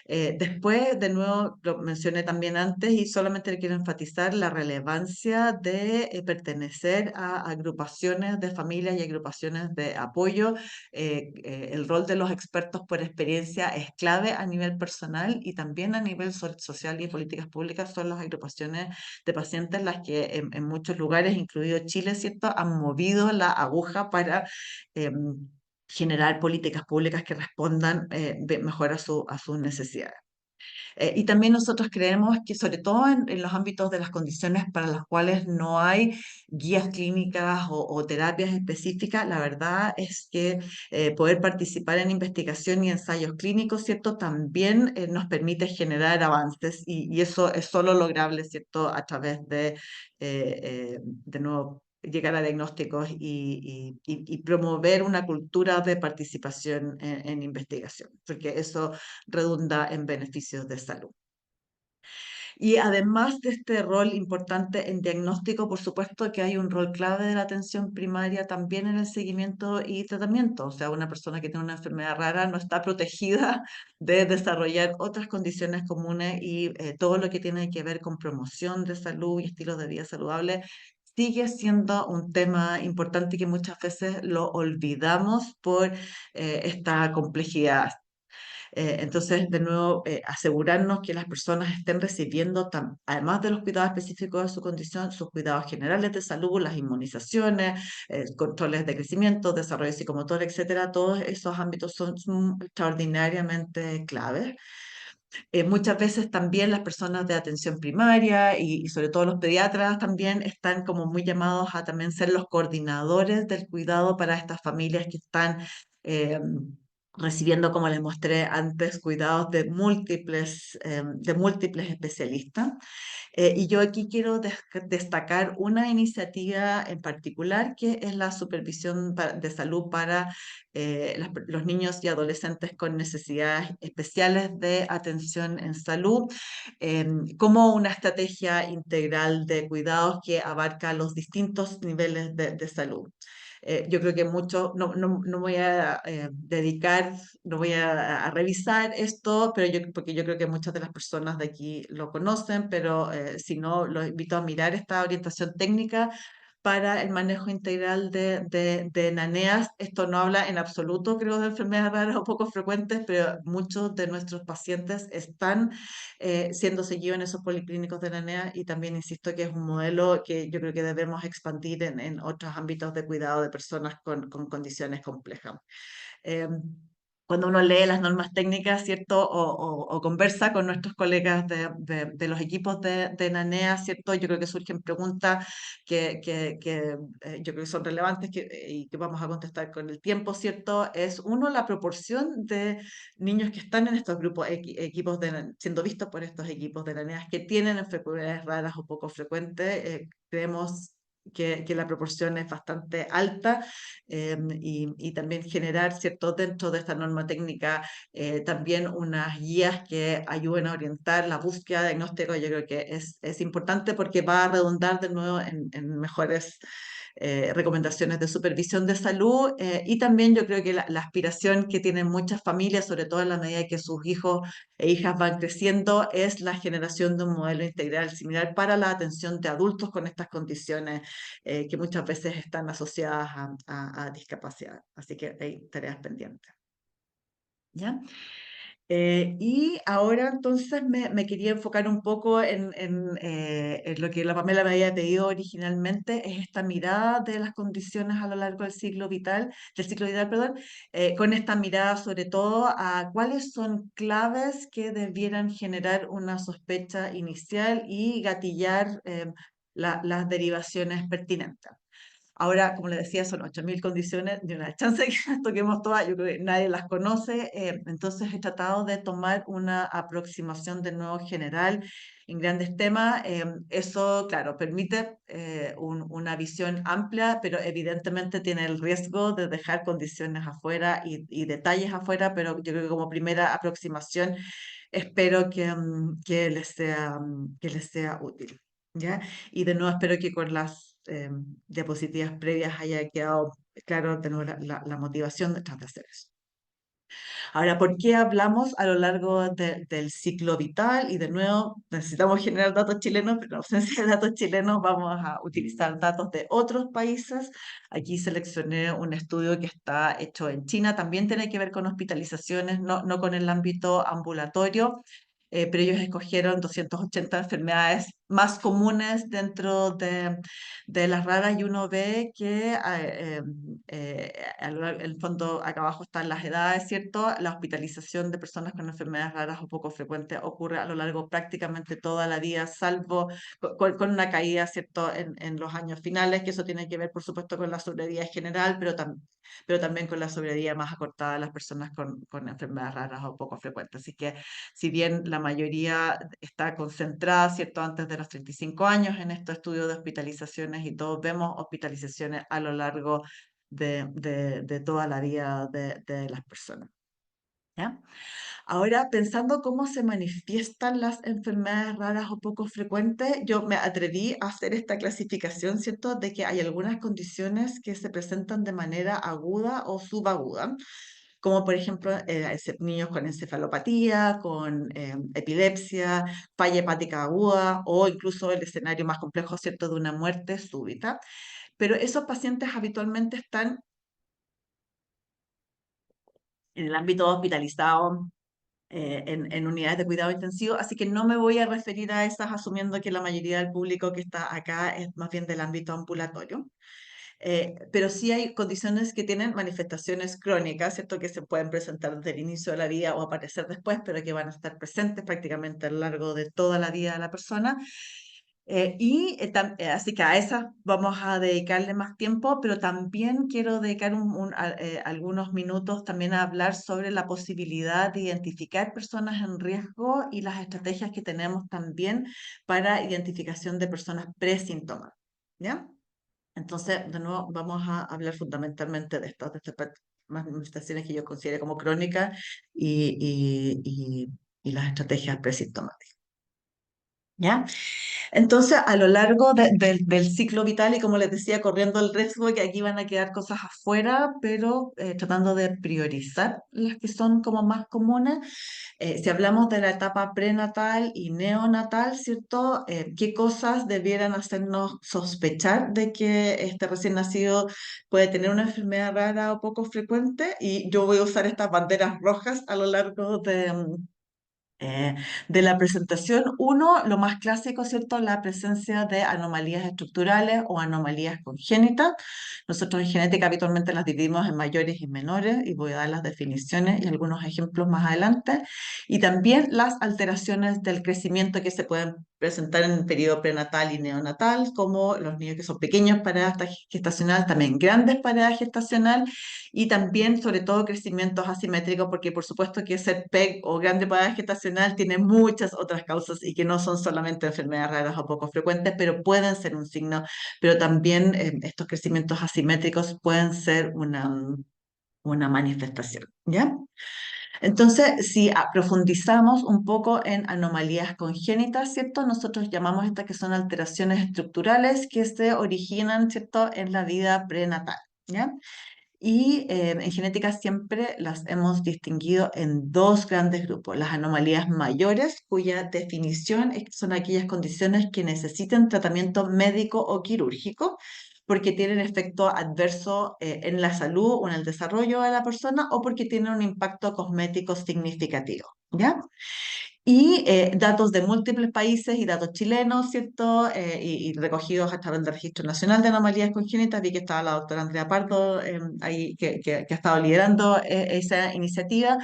Después, de nuevo, lo mencioné también antes y solamente le quiero enfatizar la relevancia de pertenecer a agrupaciones de familias y agrupaciones de apoyo. El rol de los expertos por experiencia es clave a nivel personal y también a nivel social y políticas públicas. Son las agrupaciones de pacientes las que en muchos lugares, incluido Chile, ¿cierto?, han movido la aguja para generar políticas públicas que respondan mejor a sus necesidades. Y también nosotros creemos que sobre todo en los ámbitos de las condiciones para las cuales no hay guías clínicas o terapias específicas, la verdad es que poder participar en investigación y ensayos clínicos, ¿cierto? También nos permite generar avances y eso es solo lograble, ¿cierto? A través de nuevo, llegar a diagnósticos y promover una cultura de participación en investigación, porque eso redunda en beneficios de salud. Y además de este rol importante en diagnóstico, por supuesto que hay un rol clave de la atención primaria también en el seguimiento y tratamiento. O sea, una persona que tiene una enfermedad rara no está protegida de desarrollar otras condiciones comunes y todo lo que tiene que ver con promoción de salud y estilos de vida saludable sigue siendo un tema importante y que muchas veces lo olvidamos por esta complejidad. Entonces, de nuevo, asegurarnos que las personas estén recibiendo, además de los cuidados específicos de su condición, sus cuidados generales de salud, las inmunizaciones, controles de crecimiento, desarrollo psicomotor, etcétera. Todos esos ámbitos son extraordinariamente claves. Muchas veces también las personas de atención primaria y sobre todo los pediatras también están como muy llamados a también ser los coordinadores del cuidado para estas familias que están eh, recibiendo, como les mostré antes, cuidados de múltiples especialistas. Y yo aquí quiero destacar una iniciativa en particular que es la supervisión de salud para los niños y adolescentes con necesidades especiales de atención en salud, como una estrategia integral de cuidados que abarca los distintos niveles de salud. Yo creo que mucho, no voy a dedicar, no voy a revisar esto, pero porque yo creo que muchas de las personas de aquí lo conocen, pero si no, los invito a mirar esta orientación técnica para el manejo integral de NANEAS. Esto no habla en absoluto, creo, de enfermedades raras o poco frecuentes, pero muchos de nuestros pacientes están siendo seguidos en esos policlínicos de NANEAS y también insisto que es un modelo que yo creo que debemos expandir en otros ámbitos de cuidado de personas con condiciones complejas. Eh, Cuando uno lee las normas técnicas, ¿cierto? O conversa con nuestros colegas de los equipos de NANEA, ¿cierto? Yo creo que surgen preguntas que yo creo que son relevantes y que vamos a contestar con el tiempo, ¿cierto? Es uno, la proporción de niños que están en estos grupos, equipos siendo vistos por estos equipos de NANEA que tienen enfermedades raras o poco frecuentes. Creemos que la proporción es bastante alta y también generar, ¿cierto?, dentro de esta norma técnica, también unas guías que ayuden a orientar la búsqueda de diagnóstico. Yo creo que es importante porque va a redundar de nuevo en mejores recomendaciones de supervisión de salud y también yo creo que la aspiración que tienen muchas familias, sobre todo en la medida que sus hijos e hijas van creciendo, es la generación de un modelo integral similar para la atención de adultos con estas condiciones que muchas veces están asociadas a discapacidad. Así que hay tareas pendientes. ¿Ya? Y ahora entonces me quería enfocar un poco en lo que la Pamela me había pedido originalmente, es esta mirada de las condiciones a lo largo del ciclo vital, perdón, con esta mirada sobre todo a cuáles son claves que debieran generar una sospecha inicial y gatillar las derivaciones pertinentes. Ahora, como les decía, son 8.000 condiciones, de una chance que las toquemos todas, yo creo que nadie las conoce, entonces he tratado de tomar una aproximación de nuevo general en grandes temas. Eso, claro, permite una visión amplia, pero evidentemente tiene el riesgo de dejar condiciones afuera y detalles afuera, pero yo creo que como primera aproximación espero que les sea útil. ¿Ya? Y de nuevo espero que con las diapositivas previas haya quedado claro de nuevo la motivación detrás de hacer eso. Ahora, ¿por qué hablamos a lo largo del ciclo vital? Y de nuevo, necesitamos generar datos chilenos, pero en ausencia de datos chilenos vamos a utilizar datos de otros países. Aquí seleccioné un estudio que está hecho en China, también tiene que ver con hospitalizaciones, no con el ámbito ambulatorio, pero ellos escogieron 280 enfermedades más comunes dentro de las raras y uno ve que en el fondo acá abajo están las edades, ¿cierto? La hospitalización de personas con enfermedades raras o poco frecuentes ocurre a lo largo prácticamente toda la vida, salvo con una caída, ¿cierto? En los años finales, que eso tiene que ver, por supuesto, con la sobrevida en general, pero también con la sobrevida más acortada de las personas con enfermedades raras o poco frecuentes. Así que si bien la mayoría está concentrada, ¿cierto?, antes de los 35 años en estos estudios de hospitalizaciones y todos vemos hospitalizaciones a lo largo de toda la vida de las personas. ¿Ya? Ahora, pensando cómo se manifiestan las enfermedades raras o poco frecuentes, yo me atreví a hacer esta clasificación, ¿cierto?, de que hay algunas condiciones que se presentan de manera aguda o subaguda, como por ejemplo niños con encefalopatía, con epilepsia, falla hepática aguda o incluso el escenario más complejo, ¿cierto?, de una muerte súbita. Pero esos pacientes habitualmente están en el ámbito hospitalizado, en unidades de cuidado intensivo, así que no me voy a referir a esas asumiendo que la mayoría del público que está acá es más bien del ámbito ambulatorio. Pero sí hay condiciones que tienen manifestaciones crónicas, ¿cierto? Que se pueden presentar desde el inicio de la vida o aparecer después, pero que van a estar presentes prácticamente a lo largo de toda la vida de la persona. Así que a esas vamos a dedicarle más tiempo, pero también quiero dedicar algunos minutos también a hablar sobre la posibilidad de identificar personas en riesgo y las estrategias que tenemos también para identificación de personas presintomáticas. ¿Ya? Entonces, de nuevo, vamos a hablar fundamentalmente de estas manifestaciones que yo considero como crónicas y las estrategias presintomáticas. ¿Ya? Entonces, a lo largo del ciclo vital, y como les decía, corriendo el riesgo de que aquí van a quedar cosas afuera, pero tratando de priorizar las que son como más comunes. Si hablamos de la etapa prenatal y neonatal, ¿cierto? ¿Qué cosas debieran hacernos sospechar de que este recién nacido puede tener una enfermedad rara o poco frecuente? Y yo voy a usar estas banderas rojas a lo largo eh, de la presentación. Uno, lo más clásico, ¿cierto? La presencia de anomalías estructurales o anomalías congénitas. Nosotros en genética habitualmente las dividimos en mayores y menores y voy a dar las definiciones y algunos ejemplos más adelante. Y también las alteraciones del crecimiento que se pueden presentar en el periodo prenatal y neonatal, como los niños que son pequeños para edad gestacional, también grandes para edad gestacional y también, sobre todo, crecimientos asimétricos, porque por supuesto que ser PEG o grande parada gestacional tiene muchas otras causas y que no son solamente enfermedades raras o poco frecuentes, pero pueden ser un signo, pero también estos crecimientos asimétricos pueden ser una manifestación, ¿ya? Entonces, si profundizamos un poco en anomalías congénitas, ¿cierto? Nosotros llamamos estas que son alteraciones estructurales que se originan, ¿cierto?, en la vida prenatal, ¿ya? Y en genética siempre las hemos distinguido en dos grandes grupos. Las anomalías mayores, cuya definición son aquellas condiciones que necesiten tratamiento médico o quirúrgico porque tienen efecto adverso en la salud o en el desarrollo de la persona o porque tienen un impacto cosmético significativo. ¿Ya? y datos de múltiples países y datos chilenos, ¿cierto? Y recogidos a través del Registro Nacional de Anomalías Congénitas. Vi que estaba la doctora Andrea Pardo ahí, que ha estado liderando esa iniciativa.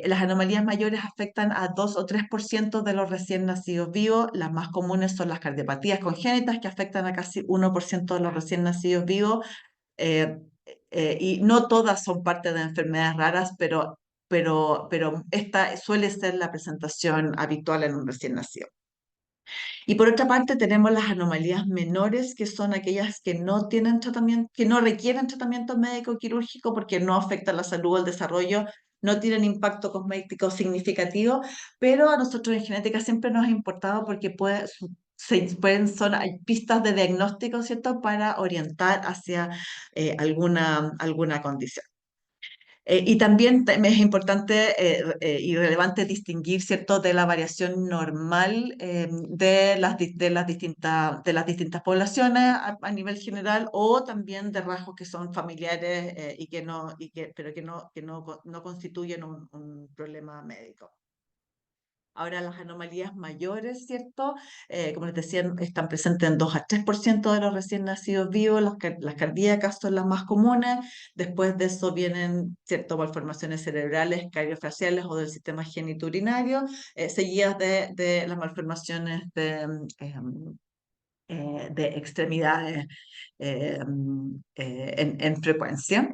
Las anomalías mayores afectan a 2 o 3% de los recién nacidos vivos. Las más comunes son las cardiopatías congénitas, que afectan a casi 1% de los recién nacidos vivos. eh, y no todas son parte de enfermedades raras, pero esta suele ser la presentación habitual en un recién nacido. Y por otra parte tenemos las anomalías menores, que son aquellas que no tienen tratamiento, que no requieren tratamiento médico quirúrgico porque no afectan la salud o el desarrollo, no tienen impacto cosmético significativo, pero a nosotros en genética siempre nos ha importado porque hay pistas de diagnóstico, ¿cierto?, para orientar hacia alguna condición. Y también me es importante y relevante distinguir, ¿cierto?, de la variación normal de las distintas poblaciones a nivel general, o también de rasgos que son familiares pero que no constituyen un problema médico. Ahora, las anomalías mayores, ¿cierto? Como les decía, están presentes en 2 a 3% de los recién nacidos vivos. Las cardíacas son las más comunes. Después de eso vienen, ¿cierto?, malformaciones cerebrales, cardiofaciales o del sistema genitourinario, seguidas de las malformaciones de extremidades en frecuencia.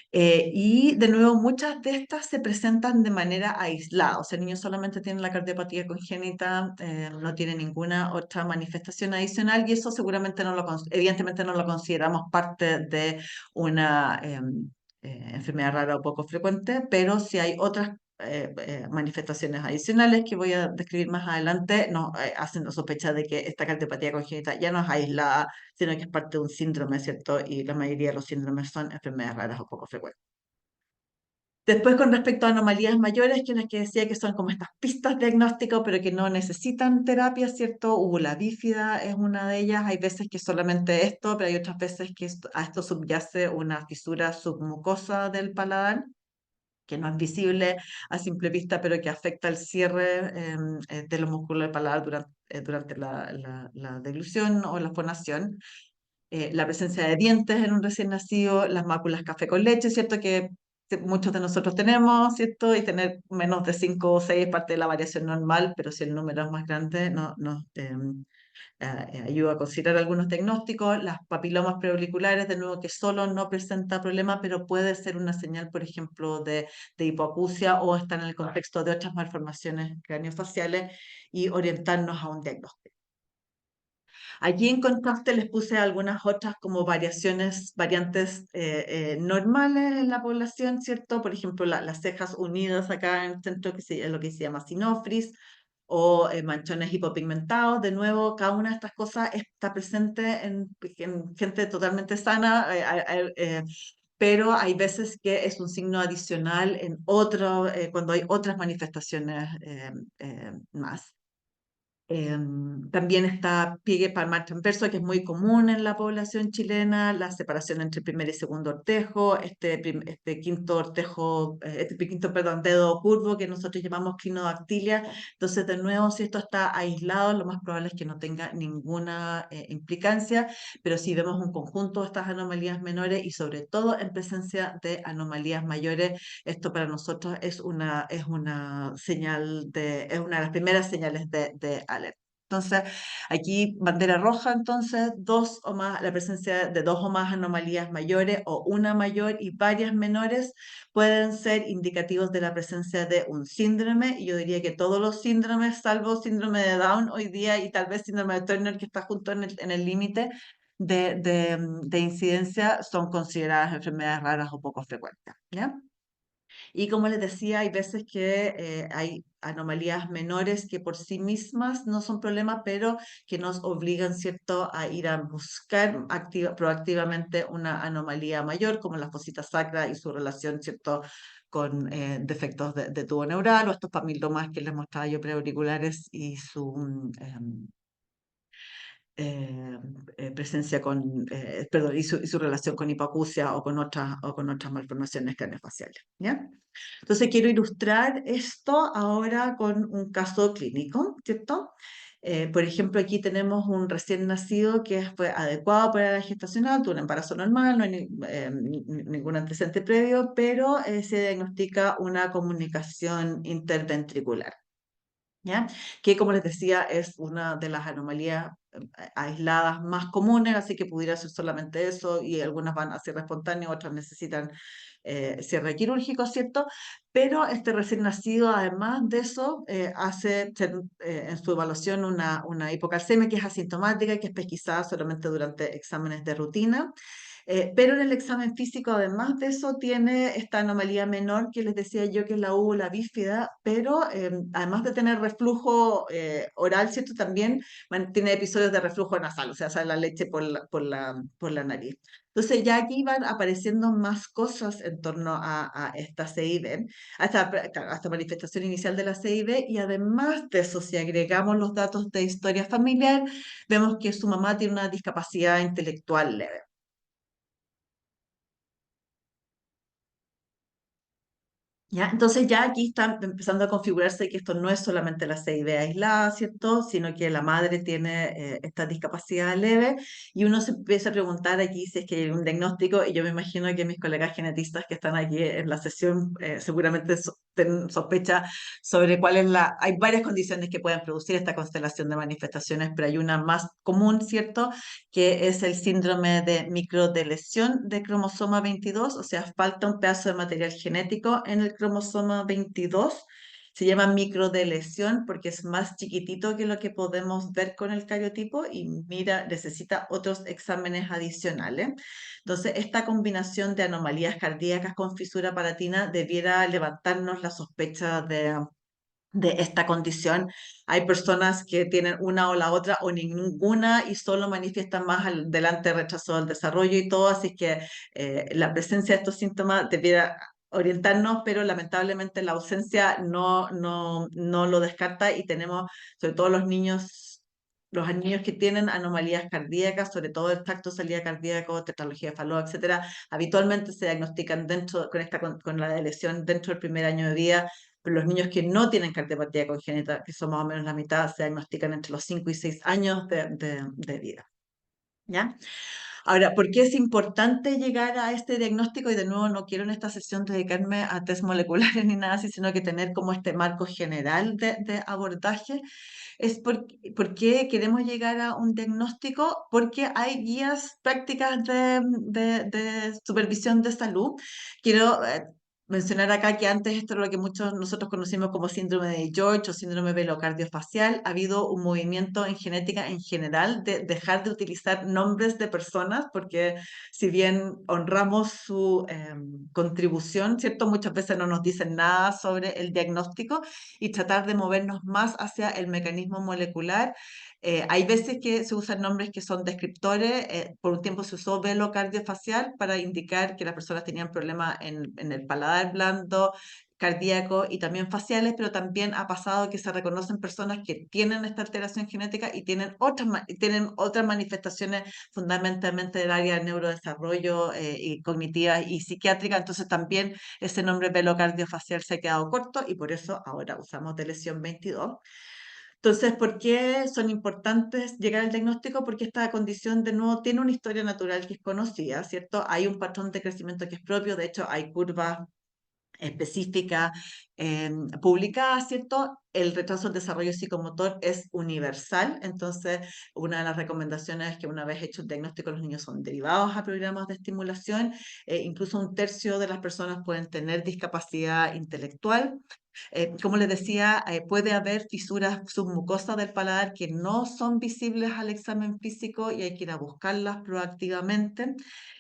Y de nuevo, muchas de estas se presentan de manera aislada, o sea, el niño solamente tiene la cardiopatía congénita, no tiene ninguna otra manifestación adicional, y eso seguramente evidentemente no lo consideramos parte de una enfermedad rara o poco frecuente, pero si hay otras manifestaciones adicionales que voy a describir más adelante, nos hacen sospechar de que esta cardiopatía congénita ya no es aislada, sino que es parte de un síndrome, ¿cierto? Y la mayoría de los síndromes son enfermedades raras o poco frecuentes. Después, con respecto a anomalías mayores, que las que decía que son como estas pistas diagnósticas, pero que no necesitan terapia, ¿cierto? La bífida es una de ellas. Hay veces que solamente esto, pero hay otras veces que a esto subyace una fisura submucosa del paladar, que no es visible a simple vista, pero que afecta el cierre de los músculos del paladar durante la deglución o la fonación. La presencia de dientes en un recién nacido, las máculas café con leche, ¿cierto? Que muchos de nosotros tenemos, ¿cierto? Y tener menos de 5 o 6 es parte de la variación normal, pero si el número es más grande, ayuda a considerar algunos diagnósticos. Las papilomas preauriculares, de nuevo, que solo no presenta problema, pero puede ser una señal, por ejemplo, de hipoacusia o está en el contexto de otras malformaciones craneofaciales y orientarnos a un diagnóstico. Allí en contraste les puse algunas otras como variantes normales en la población, ¿cierto? Por ejemplo, las cejas unidas acá en el centro, es lo que se llama sinofris, o manchones hipopigmentados. De nuevo, cada una de estas cosas está presente en gente totalmente sana, pero hay veces que es un signo adicional cuando hay otras manifestaciones más. También está pliegue palmar transverso, que es muy común en la población chilena, la separación entre primer y segundo ortejo, este quinto ortejo, perdón, dedo curvo que nosotros llamamos clinodactilia. Entonces, de nuevo, si esto está aislado, lo más probable es que no tenga ninguna implicancia, pero si vemos un conjunto de estas anomalías menores y sobre todo en presencia de anomalías mayores, esto para nosotros es una señal es una de las primeras señales de alerta. Entonces, aquí bandera roja, entonces, la presencia de 2 o más anomalías mayores o una mayor y varias menores pueden ser indicativos de la presencia de un síndrome, y yo diría que todos los síndromes, salvo síndrome de Down hoy día y tal vez síndrome de Turner, que está justo en el límite de incidencia, son consideradas enfermedades raras o poco frecuentes, ¿ya? Y como les decía, hay veces que hay anomalías menores que por sí mismas no son problema, pero que nos obligan, ¿cierto?, a ir a buscar proactivamente una anomalía mayor, como la fosita sacra y su relación, ¿cierto?, con defectos de tubo neural, o estos papilomas que les mostraba yo preauriculares y eh, presencia con, perdón, y su relación con hipoacusia o con otras malformaciones craneofaciales, ¿ya? Entonces quiero ilustrar esto ahora con un caso clínico, ¿cierto? Por ejemplo, aquí tenemos un recién nacido que fue adecuado para la gestacional, tuvo un embarazo normal, no hay ningún antecedente previo, pero se diagnostica una comunicación interventricular. ¿Ya? Que como les decía es una de las anomalías aisladas más comunes, así que pudiera ser solamente eso y algunas van a cierre espontáneo, otras necesitan cierre quirúrgico, ¿cierto? Pero este recién nacido, además de eso, hace en su evaluación una hipocalcemia que es asintomática y que es pesquisada solamente durante exámenes de rutina. Pero en el examen físico, además de eso, tiene esta anomalía menor que les decía yo que es la úvula bífida, pero además de tener reflujo oral, ¿cierto? También tiene episodios de reflujo nasal, o sea, sale la leche por la nariz. Entonces ya aquí van apareciendo más cosas en torno a esta CID, a esta manifestación inicial de la CID, y además de eso, si agregamos los datos de historia familiar, vemos que su mamá tiene una discapacidad intelectual leve. ¿Ya? Entonces ya aquí está empezando a configurarse que esto no es solamente la CID aislada, ¿cierto? Sino que la madre tiene esta discapacidad leve y uno se empieza a preguntar aquí si es que hay un diagnóstico y yo me imagino que mis colegas genetistas que están aquí en la sesión seguramente tienen sospecha sobre cuál es la... Hay varias condiciones que pueden producir esta constelación de manifestaciones, pero hay una más común, ¿cierto? Que es el síndrome de microdeleción de cromosoma 22, o sea, falta un pedazo de material genético en el cromosoma 22. Se llama microdeleción porque es más chiquitito que lo que podemos ver con el cariotipo y mira, necesita otros exámenes adicionales. Entonces, esta combinación de anomalías cardíacas con fisura palatina debiera levantarnos la sospecha de esta condición. Hay personas que tienen una o la otra o ninguna y solo manifiestan más adelante retraso del desarrollo y todo, así que la presencia de estos síntomas debiera orientarnos, pero lamentablemente la ausencia no lo descarta y tenemos sobre todo los niños que tienen anomalías cardíacas, sobre todo el tracto salida cardíaco, tetralogía de Fallot, etcétera, habitualmente se diagnostican con la lesión dentro del primer año de vida, pero los niños que no tienen cardiopatía congénita, que son más o menos la mitad, se diagnostican entre los 5 y 6 años de vida. ¿Ya? Ahora, ¿por qué es importante llegar a este diagnóstico? Y de nuevo, no quiero en esta sesión dedicarme a test moleculares ni nada así, sino que tener como este marco general de abordaje. Es por qué queremos llegar a un diagnóstico, porque hay guías prácticas de supervisión de salud. Quiero mencionar acá que antes esto era lo que muchos nosotros conocimos como síndrome de George o síndrome velocardiofacial. Ha habido un movimiento en genética en general de dejar de utilizar nombres de personas, porque si bien honramos su contribución, ¿cierto? Muchas veces no nos dicen nada sobre el diagnóstico y tratar de movernos más hacia el mecanismo molecular. Hay veces que se usan nombres que son descriptores. Por un tiempo se usó velo cardiofacial para indicar que las personas tenían problemas en el paladar blando, cardíaco y también faciales, pero también ha pasado que se reconocen personas que tienen esta alteración genética y tienen otras manifestaciones fundamentalmente del área del neurodesarrollo y cognitiva y psiquiátrica. Entonces también ese nombre velocardiofacial se ha quedado corto y por eso ahora usamos de lesión 22. Entonces, ¿por qué son importantes llegar al diagnóstico? Porque esta condición, de nuevo, tiene una historia natural que es conocida, ¿cierto? Hay un patrón de crecimiento que es propio, de hecho, hay curvas específicas publicadas, ¿cierto? El retraso del desarrollo psicomotor es universal, entonces una de las recomendaciones es que una vez hecho el diagnóstico los niños son derivados a programas de estimulación, incluso un tercio de las personas pueden tener discapacidad intelectual. Como les decía, puede haber fisuras submucosas del paladar que no son visibles al examen físico y hay que ir a buscarlas proactivamente.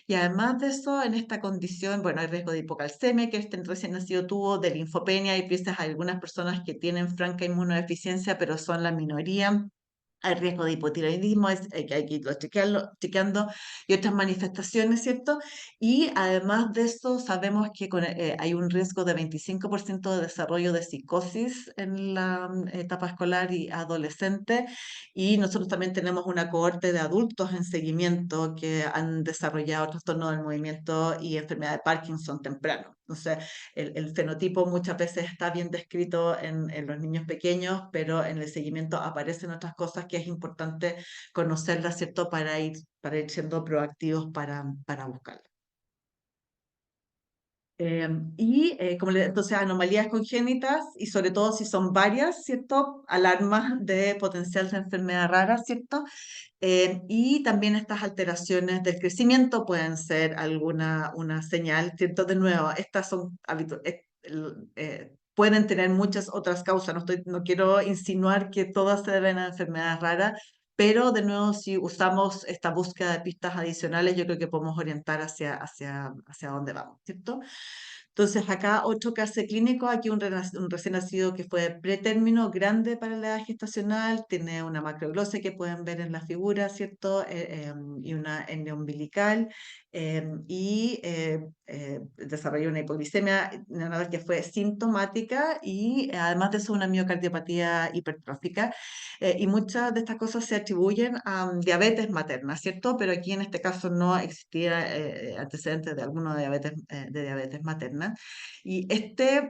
Y además de eso, en esta condición, bueno, hay riesgo de hipocalcemia, que este recién nacido tuvo, de linfopenia, y piensas hay algunas personas que tienen franca inmunodeficiencia, pero son la minoría. hay riesgo de hipotiroidismo, que hay que irlo chequeando, y otras manifestaciones, ¿cierto? Y además de eso, sabemos que hay un riesgo de 25% de desarrollo de psicosis en la etapa escolar y adolescente, y nosotros también tenemos una cohorte de adultos en seguimiento que han desarrollado trastorno del movimiento y enfermedad de Parkinson temprano. Entonces, el fenotipo muchas veces está bien descrito en los niños pequeños, pero en el seguimiento aparecen otras cosas que es importante conocerlas, ¿cierto? Para ir siendo proactivos para buscarlas. Entonces, anomalías congénitas y sobre todo si son varias, ¿cierto? Alarmas de potencial de enfermedad rara, ¿cierto? Y también estas alteraciones del crecimiento pueden ser una señal, ¿cierto? De nuevo, estas son pueden tener muchas otras causas. No quiero insinuar que todas se deben a enfermedades raras, pero de nuevo, si usamos esta búsqueda de pistas adicionales, yo creo que podemos orientar hacia dónde vamos, ¿cierto? Entonces, acá otro caso clínico, aquí un recién nacido que fue pretérmino, grande para la edad gestacional, tiene una macroglosia que pueden ver en la figura, ¿cierto? Y una hernia umbilical, desarrolló una hipoglicemia neonatal que fue sintomática y además de eso una miocardiopatía hipertrófica. Y muchas de estas cosas se atribuyen a diabetes materna, ¿cierto? Pero aquí en este caso no existía antecedentes de alguno de diabetes materna. Y este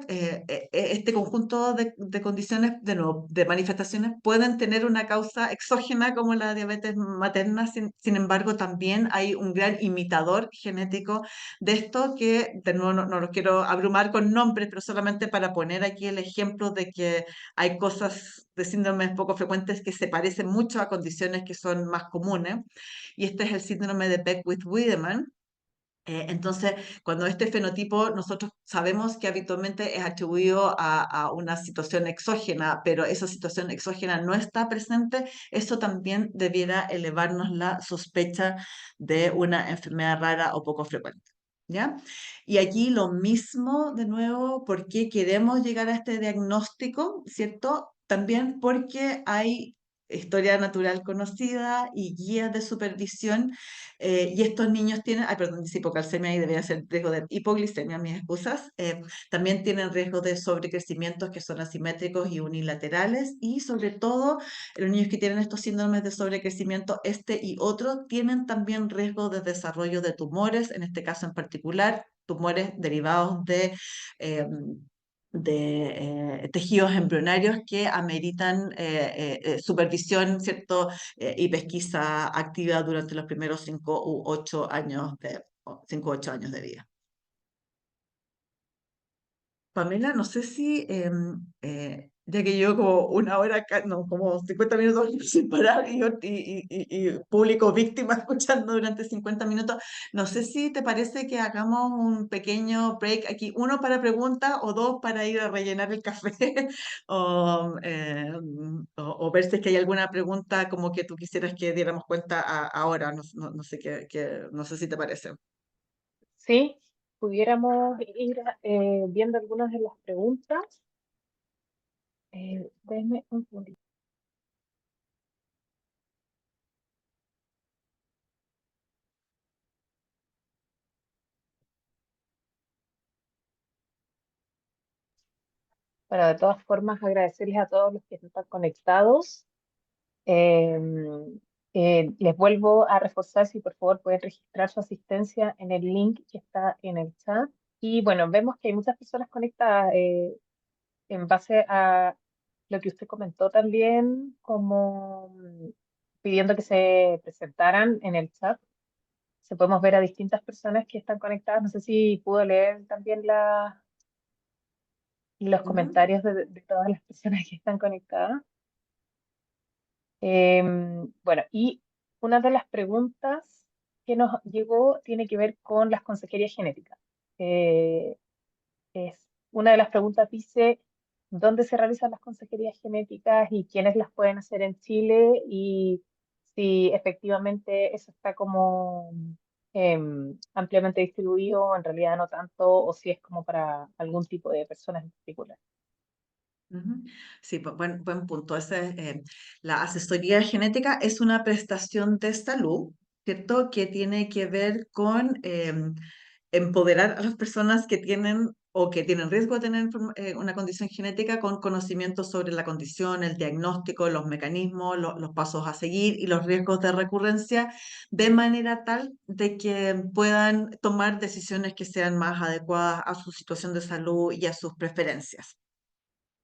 conjunto de condiciones, de nuevo, de manifestaciones, pueden tener una causa exógena como la diabetes materna. Sin embargo, también hay un gran imitador genético de esto que, de nuevo, no los quiero abrumar con nombres, pero solamente para poner aquí el ejemplo de que hay cosas de síndromes poco frecuentes que se parecen mucho a condiciones que son más comunes. Y este es el síndrome de Beckwith-Wiedemann. Entonces, cuando este fenotipo nosotros sabemos que habitualmente es atribuido a una situación exógena, pero esa situación exógena no está presente, eso también debiera elevarnos la sospecha de una enfermedad rara o poco frecuente. ¿Ya? Y aquí lo mismo, de nuevo, ¿por qué queremos llegar a este diagnóstico? ¿Cierto? También porque hay historia natural conocida y guías de supervisión y estos niños tienen, ay, perdón, dice hipocalcemia y debería ser riesgo de hipoglicemia, mis excusas. También tienen riesgo de sobrecrecimientos que son asimétricos y unilaterales. Y sobre todo, los niños que tienen estos síndromes de sobrecrecimiento, este y otro, tienen también riesgo de desarrollo de tumores, en este caso en particular, tumores derivados de tejidos embrionarios que ameritan supervisión, ¿cierto? Y pesquisa activa durante los primeros 5 u 8 años de vida. Pamela, no sé si, ya que yo como una hora, no, como 50 minutos sin parar y público víctima escuchando durante 50 minutos, no sé si te parece que hagamos un pequeño break aquí, uno para preguntas o dos para ir a rellenar el café o ver si es que hay alguna pregunta como que tú quisieras que diéramos cuenta ahora, no sé no sé si te parece. Sí, pudiéramos ir viendo algunas de las preguntas. Denme un segundito. Pero de todas formas, agradecerles a todos los que están conectados. Eh, Les vuelvo a reforzar si por favor pueden registrar su asistencia en el link que está en el chat. Y bueno, vemos que hay muchas personas conectadas en base a lo que usted comentó también, como pidiendo que se presentaran en el chat. Se podemos ver a distintas personas que están conectadas. No sé si pudo leer también los ¿Ya? comentarios de todas las personas que están conectadas. Bueno, y una de las preguntas que nos llegó tiene que ver con las consejerías genéticas. Eh, una de las preguntas dice, ¿dónde se realizan las consejerías genéticas y quiénes las pueden hacer en Chile? Y si efectivamente eso está como ampliamente distribuido, en realidad no tanto, o si es como para algún tipo de personas en particular. Ujú. Sí, buen punto. La asesoría genética es una prestación de salud, ¿cierto? Que tiene que ver con empoderar a las personas que tienen o que tienen riesgo de tener una condición genética con conocimientos sobre la condición, el diagnóstico, los mecanismos, los pasos a seguir y los riesgos de recurrencia, de manera tal de que puedan tomar decisiones que sean más adecuadas a su situación de salud y a sus preferencias.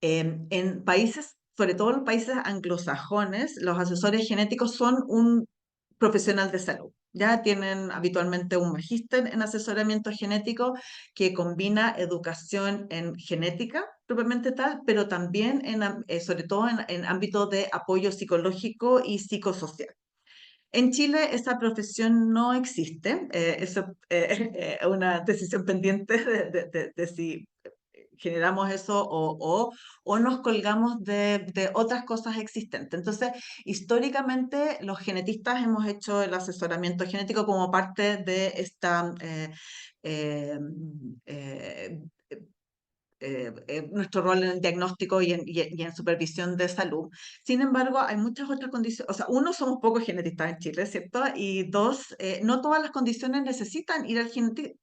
En países, sobre todo en los países anglosajones, los asesores genéticos son un profesional de salud. Ya tienen habitualmente un magíster en asesoramiento genético que combina educación en genética propiamente tal, pero también sobre todo en ámbito de apoyo psicológico y psicosocial. En Chile esa profesión no existe, eso es una decisión pendiente de si generamos eso o nos colgamos de otras cosas existentes. Entonces, históricamente los genetistas hemos hecho el asesoramiento genético como parte de esta eh, eh, nuestro rol en el diagnóstico y en supervisión de salud. Sin embargo, hay muchas otras condiciones, o sea, uno, somos pocos genetistas en Chile, ¿cierto? Y dos, no todas las condiciones necesitan ir al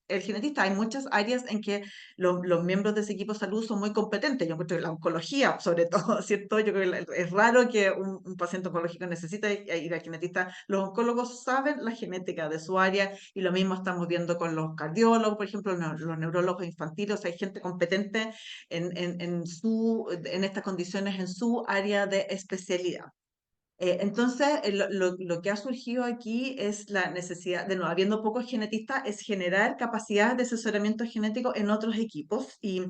el genetista. Hay muchas áreas en que los miembros de ese equipo de salud son muy competentes. Yo encuentro que la oncología, sobre todo, ¿cierto? Yo creo que es raro que un paciente oncológico necesite ir al genetista. Los oncólogos saben la genética de su área y lo mismo estamos viendo con los cardiólogos, por ejemplo, los neurólogos infantiles. O sea, hay gente competente en estas condiciones en su área de especialidad. Entonces, lo que ha surgido aquí es la necesidad, de nuevo, habiendo pocos genetistas, es generar capacidades de asesoramiento genético en otros equipos y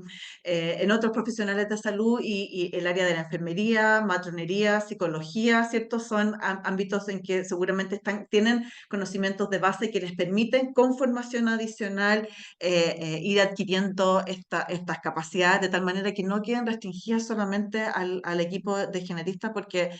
en otros profesionales de salud y el área de la enfermería, matronería, psicología, ¿cierto? Son ámbitos en que seguramente tienen conocimientos de base que les permiten, con formación adicional, ir adquiriendo estas capacidades de tal manera que no queden restringidas solamente al equipo de genetistas, porque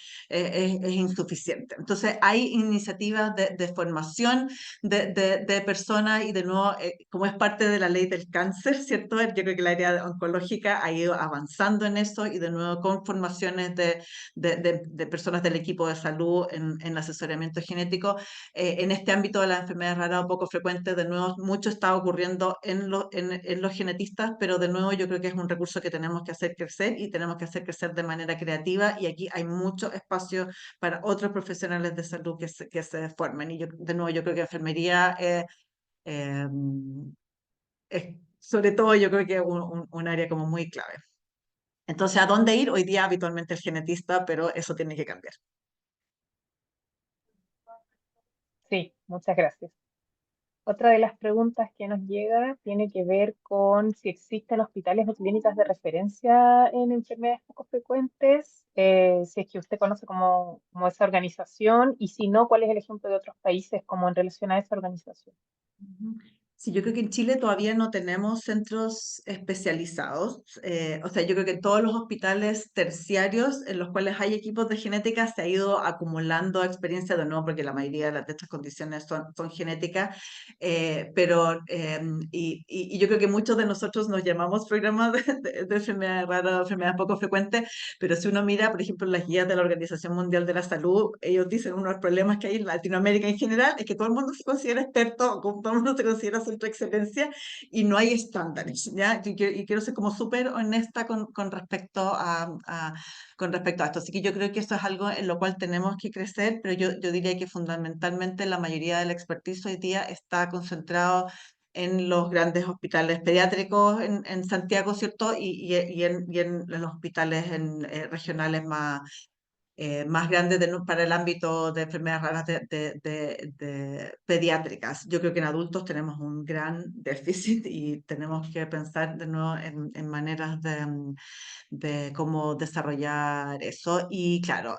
es insuficiente. Entonces, hay iniciativas de formación de personas y de nuevo, como es parte de la ley del cáncer, ¿cierto? Yo creo que el área oncológica ha ido avanzando en eso y de nuevo con formaciones de personas del equipo de salud en asesoramiento genético. En este ámbito de las enfermedades raras o poco frecuentes, de nuevo, mucho está ocurriendo en los genetistas, pero de nuevo yo creo que es un recurso que tenemos que hacer crecer y tenemos que hacer crecer de manera creativa y aquí hay mucho espacio para otros profesionales de salud que se formen. Y yo, de nuevo, yo creo que enfermería eh, sobre todo, yo creo que es un área como muy clave. Entonces, ¿a dónde ir? Hoy día habitualmente el genetista, pero eso tiene que cambiar. Sí, muchas gracias. Otra de las preguntas que nos llega tiene que ver con si existen hospitales o clínicas de referencia en enfermedades poco frecuentes, si es que usted conoce como esa organización y si no, ¿cuál es el ejemplo de otros países como en relación a esa organización? Ujú. Sí, yo creo que en Chile todavía no tenemos centros especializados. O sea, yo creo que en todos los hospitales terciarios en los cuales hay equipos de genética se ha ido acumulando experiencia de nuevo, porque la mayoría de estas condiciones son genéticas. Y yo creo que muchos de nosotros nos llamamos programas de enfermedades raras, enfermedades poco frecuentes, pero si uno mira, por ejemplo, las guías de la Organización Mundial de la Salud, ellos dicen uno de los problemas que hay en Latinoamérica en general es que todo el mundo se considera experto, como todo el mundo se considera centro de excelencia y no hay estándares, ¿ya? Y quiero ser como súper honesta con respecto a esto. Así que yo creo que eso es algo en lo cual tenemos que crecer, pero yo diría que fundamentalmente la mayoría del expertise hoy día está concentrado en los grandes hospitales pediátricos en Santiago, ¿cierto? Y en los hospitales regionales más grandes para el ámbito de enfermedades raras de pediátricas. Yo creo que en adultos tenemos un gran déficit y tenemos que pensar de nuevo en maneras de cómo desarrollar eso. Y claro,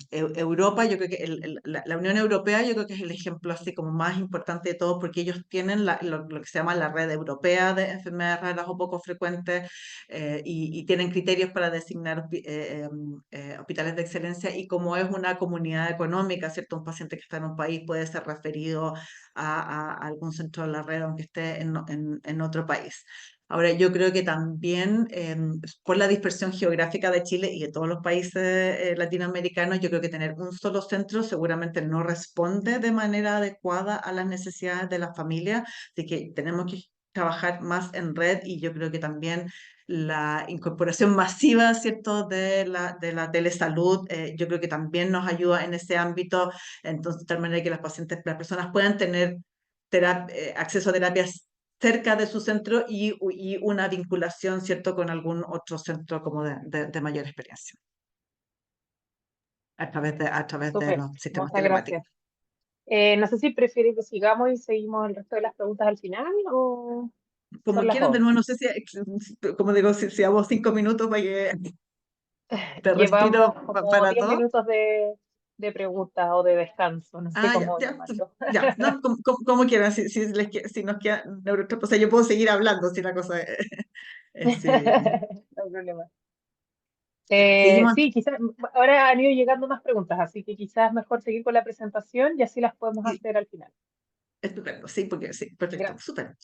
Europa, yo creo que la Unión Europea, yo creo que es el ejemplo así como más importante de todo, porque ellos tienen lo que se llama la red europea de enfermedades raras o poco frecuentes, y tienen criterios para designar hospitales de excelencia, y como es una comunidad económica, ¿cierto? Un paciente que está en un país puede ser referido a algún centro de la red aunque esté en otro país. Ahora, yo creo que también por la dispersión geográfica de Chile y de todos los países latinoamericanos, yo creo que tener un solo centro seguramente no responde de manera adecuada a las necesidades de las familias, así que tenemos que trabajar más en red y yo creo que también la incorporación masiva, ¿cierto?, de la telesalud, yo creo que también nos ayuda en ese ámbito, entonces, de tal manera que las pacientes, las personas puedan tener acceso a terapias cerca de su centro y una vinculación, ¿cierto?, con algún otro centro como de mayor experiencia, a través de Súper, los sistemas muchas telemáticos. gracias. No sé si prefieres que sigamos y seguimos el resto de las preguntas al final o son Como las quieran, de 11. nuevo, no sé si, como digo, si hago 5 minutos para que te respiro Llevamos como para 10 todo. minutos de preguntas o de descanso, no sé Ah, ya, cómo ya, llamarlo. ya, no, como quieran, si nos queda o sea, yo puedo seguir hablando si la cosa es, sí. No hay problema. Ya, seguimos. Sí, quizás ahora han ido llegando más preguntas, así que quizás mejor seguir con la presentación y así las podemos Sí, hacer al final. estupendo, sí, porque sí, perfecto, Gracias. súper.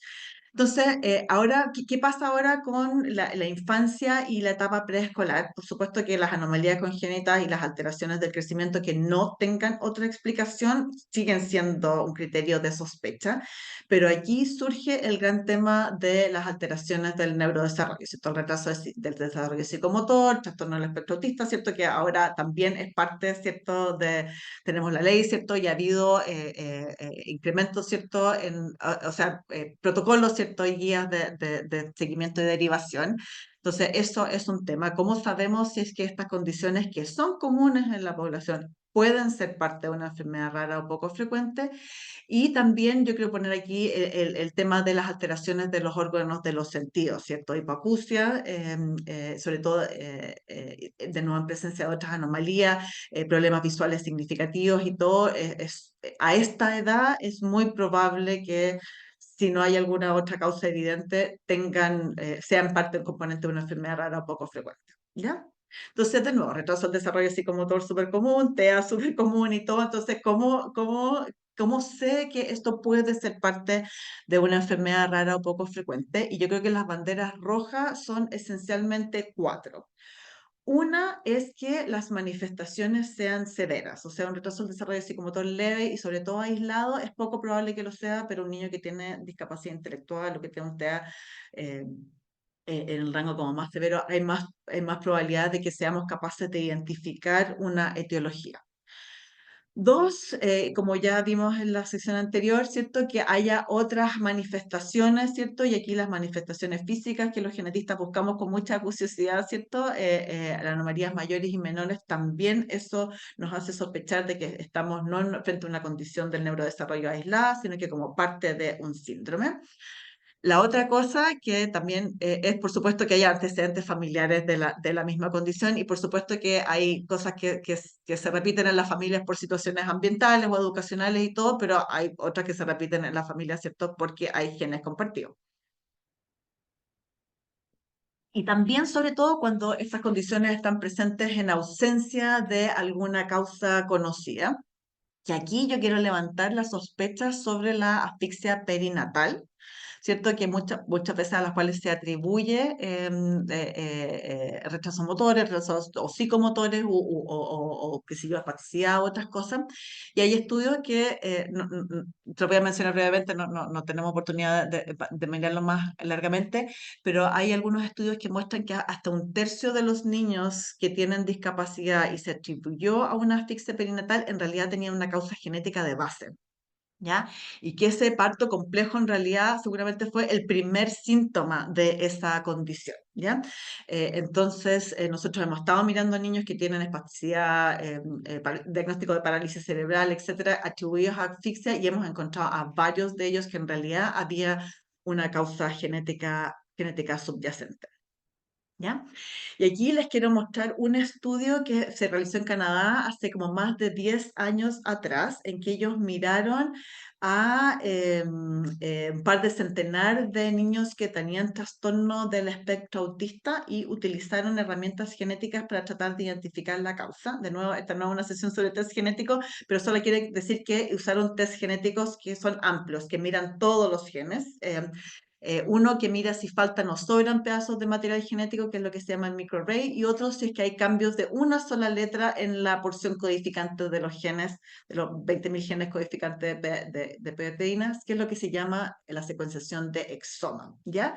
Entonces, ahora, ¿qué pasa ahora con la infancia y la etapa preescolar? Por supuesto que las anomalías congénitas y las alteraciones del crecimiento que no tengan otra explicación siguen siendo un criterio de sospecha, pero aquí surge el gran tema de las alteraciones del neurodesarrollo, ¿cierto? El retraso del desarrollo psicomotor, trastorno del espectro autista, ¿cierto? Que ahora también es parte, ¿cierto? Tenemos la ley, ¿cierto? Y ha habido incrementos, ¿cierto? O sea, protocolos, ¿cierto? Y guías de seguimiento y derivación. Entonces, eso es un tema. ¿Cómo sabemos si es que estas condiciones que son comunes en la población pueden ser parte de una enfermedad rara o poco frecuente? Y también yo quiero poner aquí el tema de las alteraciones de los órganos de los sentidos, ¿cierto? Hipoacusia, sobre todo de nuevo en presencia de otras anomalías, problemas visuales significativos y todo. A esta edad es muy probable que si no hay alguna otra causa evidente, sean parte del componente de una enfermedad rara o poco frecuente. ¿Ya? Entonces, de nuevo, retraso del desarrollo psicomotor súper común, TEA súper común y todo. Entonces, ¿cómo sé que esto puede ser parte de una enfermedad rara o poco frecuente? Y yo creo que las banderas rojas son esencialmente cuatro. Una es que las manifestaciones sean severas, o sea, un retraso del desarrollo psicomotor leve y sobre todo aislado, es poco probable que lo sea, pero un niño que tiene discapacidad intelectual o que tiene un TEA eh, en el rango como más severo, hay más probabilidad de que seamos capaces de identificar una etiología. Dos, como ya vimos en la sesión anterior, ¿cierto? Que haya otras manifestaciones, ¿cierto? Y aquí las manifestaciones físicas que los genetistas buscamos con mucha curiosidad, ¿cierto? Las anomalías mayores y menores también eso nos hace sospechar de que estamos no frente a una condición del neurodesarrollo aislada, sino que como parte de un síndrome. La otra cosa que también es, por supuesto, que haya antecedentes familiares de la misma condición y, por supuesto, que hay cosas que se repiten en las familias por situaciones ambientales o educacionales y todo, pero hay otras que se repiten en las familias, ¿cierto? Porque hay genes compartidos. Y también, sobre todo, cuando estas condiciones están presentes en ausencia de alguna causa conocida. Que aquí yo quiero levantar las sospechas sobre la asfixia perinatal, ¿cierto? Que muchas veces a las cuales se atribuye retrasos motores, retrasos o psicomotores o qué sé yo, apaxicidad o otras cosas. Y hay estudios que, te lo voy a mencionar brevemente, no tenemos oportunidad de mirarlo más largamente, pero hay algunos estudios que muestran que hasta un tercio de los niños que tienen discapacidad y se atribuyó a una asfixia perinatal, en realidad tenían una causa genética de base. ¿Ya? Y que ese parto complejo en realidad seguramente fue el primer síntoma de esa condición, ¿ya? Entonces, nosotros hemos estado mirando a niños que tienen espasticidad, diagnóstico de parálisis cerebral, etcétera, atribuidos a asfixia y hemos encontrado a varios de ellos que en realidad había una causa genética subyacente. ¿Ya? Y aquí les quiero mostrar un estudio que se realizó en Canadá hace como más de 10 años atrás, en que ellos miraron a un par de centenar de niños que tenían trastorno del espectro autista y utilizaron herramientas genéticas para tratar de identificar la causa. De nuevo, esta no es una sesión sobre test genético, pero solo quiere decir que usaron test genéticos que son amplios, que miran todos los genes. Uno que mira si faltan o sobran pedazos de material genético, que es lo que se llama el microarray, y otro si es que hay cambios de una sola letra en la porción codificante de los genes, de los 20.000 genes codificantes de proteínas, que es lo que se llama la secuenciación de exoma, ¿ya?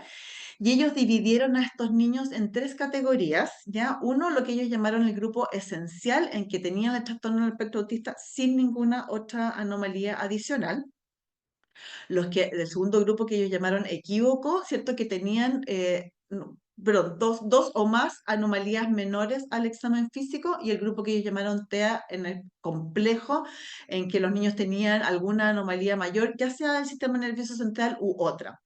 Y ellos dividieron a estos niños en tres categorías, ¿ya? Uno, lo que ellos llamaron el grupo esencial, en que tenían el trastorno del espectro autista sin ninguna otra anomalía adicional. Los que, el segundo grupo que ellos llamaron equívoco, ¿cierto? Que tenían, perdón, dos o más anomalías menores al examen físico, y el grupo que ellos llamaron TEA en el complejo, en que los niños tenían alguna anomalía mayor, ya sea del sistema nervioso central u otra.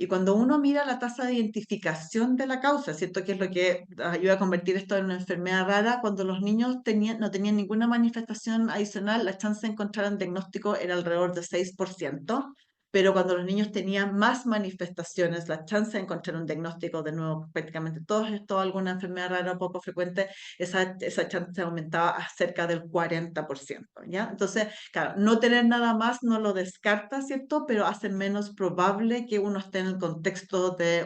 Y cuando uno mira la tasa de identificación de la causa, ¿cierto? Que es lo que ayuda a convertir esto en una enfermedad rara, cuando los niños no tenían ninguna manifestación adicional, la chance de encontrar un diagnóstico era alrededor de 6%. Pero cuando los niños tenían más manifestaciones, la chance de encontrar un diagnóstico, de nuevo, prácticamente todos esto, alguna enfermedad rara o poco frecuente, esa chance aumentaba a cerca del 40%, ¿ya? Entonces, claro, no tener nada más no lo descarta, ¿cierto? Pero hace menos probable que uno esté en el contexto eh,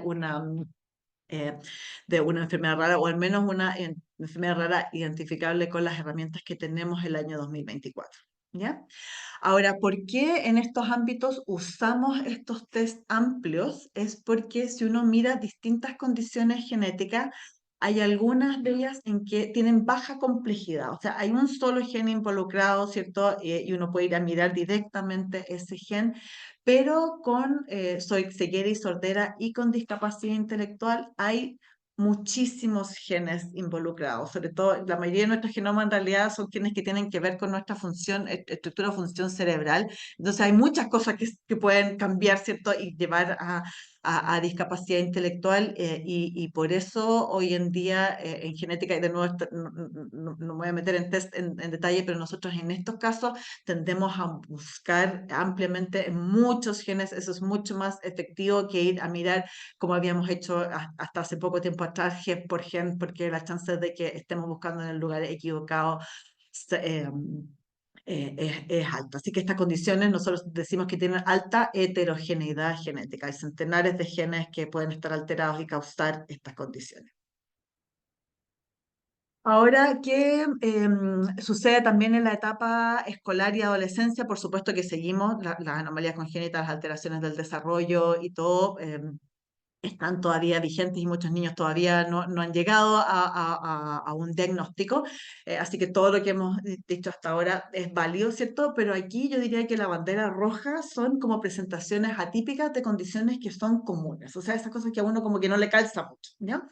de una enfermedad rara, o al menos una enfermedad rara identificable con las herramientas que tenemos el año 2024, ¿ya? Ahora, ¿por qué en estos ámbitos usamos estos test amplios? Es porque si uno mira distintas condiciones genéticas, hay algunas de ellas en que tienen baja complejidad, o sea, hay un solo gen involucrado, ¿cierto? Y uno puede ir a mirar directamente ese gen, pero con ceguera y sordera y con discapacidad intelectual hay muchísimos genes involucrados, sobre todo la mayoría de nuestros genomas en realidad son genes que tienen que ver con nuestra función, estructura o función cerebral. Entonces hay muchas cosas que pueden cambiar, ¿cierto? Y llevar a discapacidad intelectual, y por eso hoy en día en genética, y de nuevo no me voy a meter en test en detalle, pero nosotros en estos casos tendemos a buscar ampliamente en muchos genes. Eso es mucho más efectivo que ir a mirar como habíamos hecho hasta hace poco tiempo atrás, gen por gen, porque las chances de que estemos buscando en el lugar equivocado es alta. Así que estas condiciones nosotros decimos que tienen alta heterogeneidad genética. Hay centenares de genes que pueden estar alterados y causar estas condiciones. Ahora, ¿qué sucede también en la etapa escolar y adolescencia? Por supuesto que seguimos las anomalías congénitas, las alteraciones del desarrollo y todo. Están todavía vigentes y muchos niños todavía no han llegado a un diagnóstico. Así que todo lo que hemos dicho hasta ahora es válido, ¿cierto? Pero aquí yo diría que la bandera roja son como presentaciones atípicas de condiciones que son comunes, o sea, esas cosas que a uno como que no le calza mucho, ¿ya?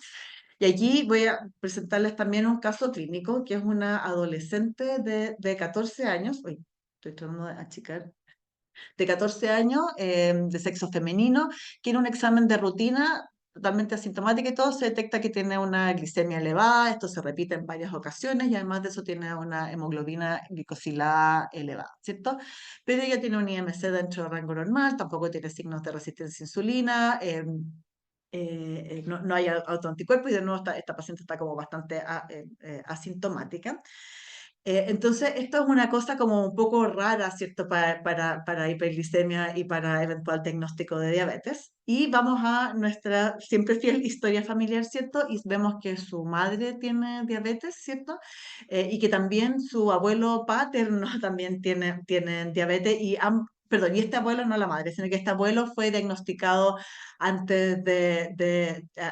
Y aquí voy a presentarles también un caso clínico, que es una adolescente de 14 años. Uy, estoy tratando de achicar, de 14 años, de sexo femenino, que en un examen de rutina totalmente asintomática y todo, se detecta que tiene una glicemia elevada. Esto se repite en varias ocasiones, y además de eso tiene una hemoglobina glicosilada elevada, ¿cierto? Pero ella tiene un IMC dentro del rango normal, tampoco tiene signos de resistencia a insulina. No hay autoanticuerpos, y de nuevo esta paciente está como bastante asintomática. Entonces, esto es una cosa como un poco rara, ¿cierto? Para hiperglicemia y para eventual diagnóstico de diabetes. Y vamos a nuestra siempre fiel historia familiar, ¿cierto? Y vemos que su madre tiene diabetes, ¿cierto? Y que también su abuelo paterno también tiene diabetes. Perdón, y este abuelo no la madre, sino que este abuelo fue diagnosticado antes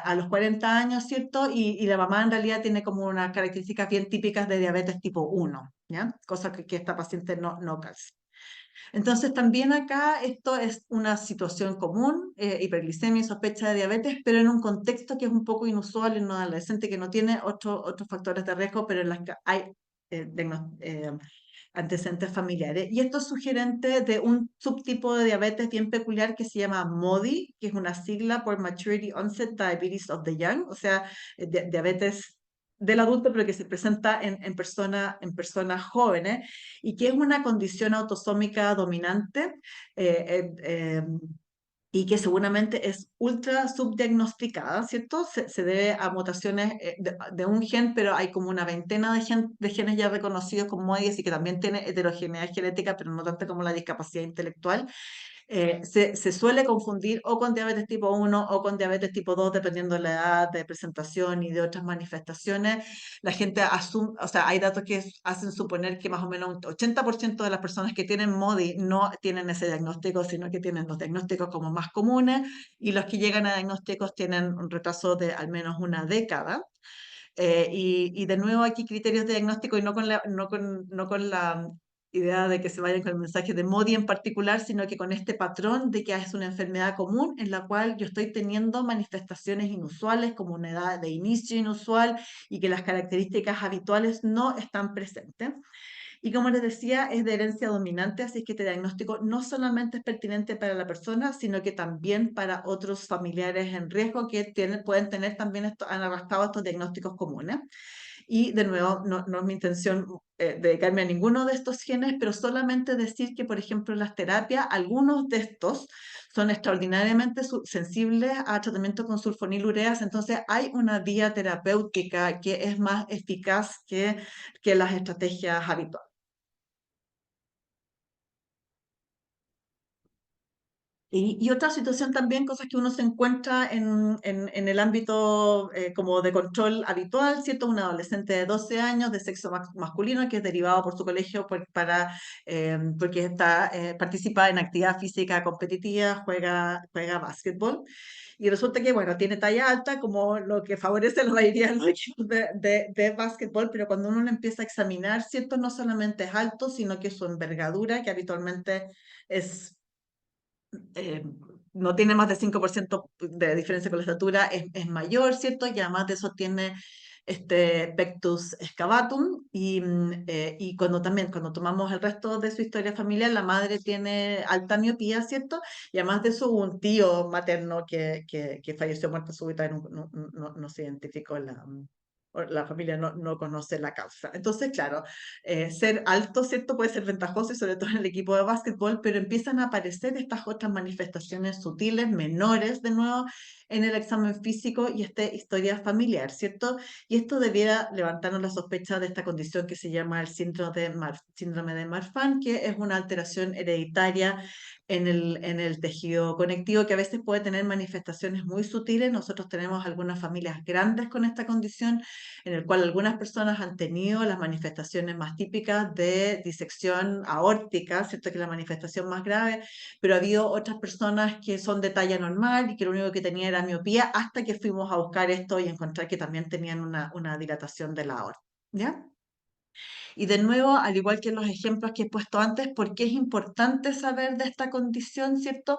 a los 40 años, ¿cierto? Y la mamá en realidad tiene como unas características bien típicas de diabetes tipo 1, ¿ya? Cosa que esta paciente no calza. Entonces, también acá esto es una situación común, hiperglicemia y sospecha de diabetes, pero en un contexto que es un poco inusual en un adolescente que no tiene otros factores de riesgo, pero en las que hay antecedentes familiares. Y esto es sugerente de un subtipo de diabetes bien peculiar que se llama MODY, que es una sigla por Maturity Onset Diabetes of the Young, o sea, diabetes del adulto, pero que se presenta en personas jóvenes, y que es una condición autosómica dominante, eh, eh, eh, y que seguramente es ultra subdiagnosticada, ¿cierto? Se debe a mutaciones de un gen, pero hay como una veintena de genes ya reconocidos como MODY, y que también tiene heterogeneidad genética, pero no tanto como la discapacidad intelectual. Se suele confundir o con diabetes tipo 1 o con diabetes tipo 2, dependiendo de la edad de presentación y de otras manifestaciones. La gente asume, o sea, hay datos que hacen suponer que más o menos un 80% de las personas que tienen MODY no tienen ese diagnóstico, sino que tienen los diagnósticos como más comunes, y los que llegan a diagnósticos tienen un retraso de al menos una década. Y de nuevo aquí criterios de diagnóstico y no con la idea de que se vayan con el mensaje de MODY en particular, sino que con este patrón de que es una enfermedad común en la cual yo estoy teniendo manifestaciones inusuales, como una edad de inicio inusual y que las características habituales no están presentes. Y como les decía, es de herencia dominante, así que este diagnóstico no solamente es pertinente para la persona, sino que también para otros familiares en riesgo que pueden tener también han arrastrado estos diagnósticos comunes. Y de nuevo, no es mi intención dedicarme a ninguno de estos genes, pero solamente decir que, por ejemplo, en las terapias, algunos de estos son extraordinariamente sensibles a tratamiento con sulfonilureas, entonces hay una vía terapéutica que es más eficaz que las estrategias habituales. Y otra situación también, cosas que uno se encuentra en el ámbito como de control habitual, ¿cierto? Un adolescente de 12 años de sexo masculino que es derivado por su colegio porque participa en actividad física competitiva, juega básquetbol. Y resulta que, bueno, tiene talla alta, como lo que favorece la mayoría de los equipos de básquetbol, pero cuando uno lo empieza a examinar, ¿cierto? No solamente es alto, sino que su envergadura, que habitualmente es eh, no tiene más de 5% de diferencia con la estatura, es mayor, ¿cierto? Y además de eso tiene este pectus excavatum y cuando tomamos el resto de su historia familiar, la madre tiene alta miopía, ¿cierto? Y además de eso, un tío materno que falleció muerte súbita y no se identificó la familia no conoce la causa. Entonces, claro, ser alto, ¿cierto? Puede ser ventajoso y sobre todo en el equipo de básquetbol, pero empiezan a aparecer estas otras manifestaciones sutiles, menores, de nuevo, en el examen físico y esta historia familiar, ¿cierto? Y esto debiera levantarnos la sospecha de esta condición que se llama el síndrome de Marfan, que es una alteración hereditaria en el tejido conectivo que a veces puede tener manifestaciones muy sutiles. Nosotros tenemos algunas familias grandes con esta condición en el cual algunas personas han tenido las manifestaciones más típicas de disección aórtica, ¿cierto? Que es la manifestación más grave, pero ha habido otras personas que son de talla normal y que lo único que tenía era miopía hasta que fuimos a buscar esto y encontrar que también tenían una dilatación de la aorta. ¿Ya? Y de nuevo, al igual que en los ejemplos que he puesto antes, ¿por qué es importante saber de esta condición, cierto?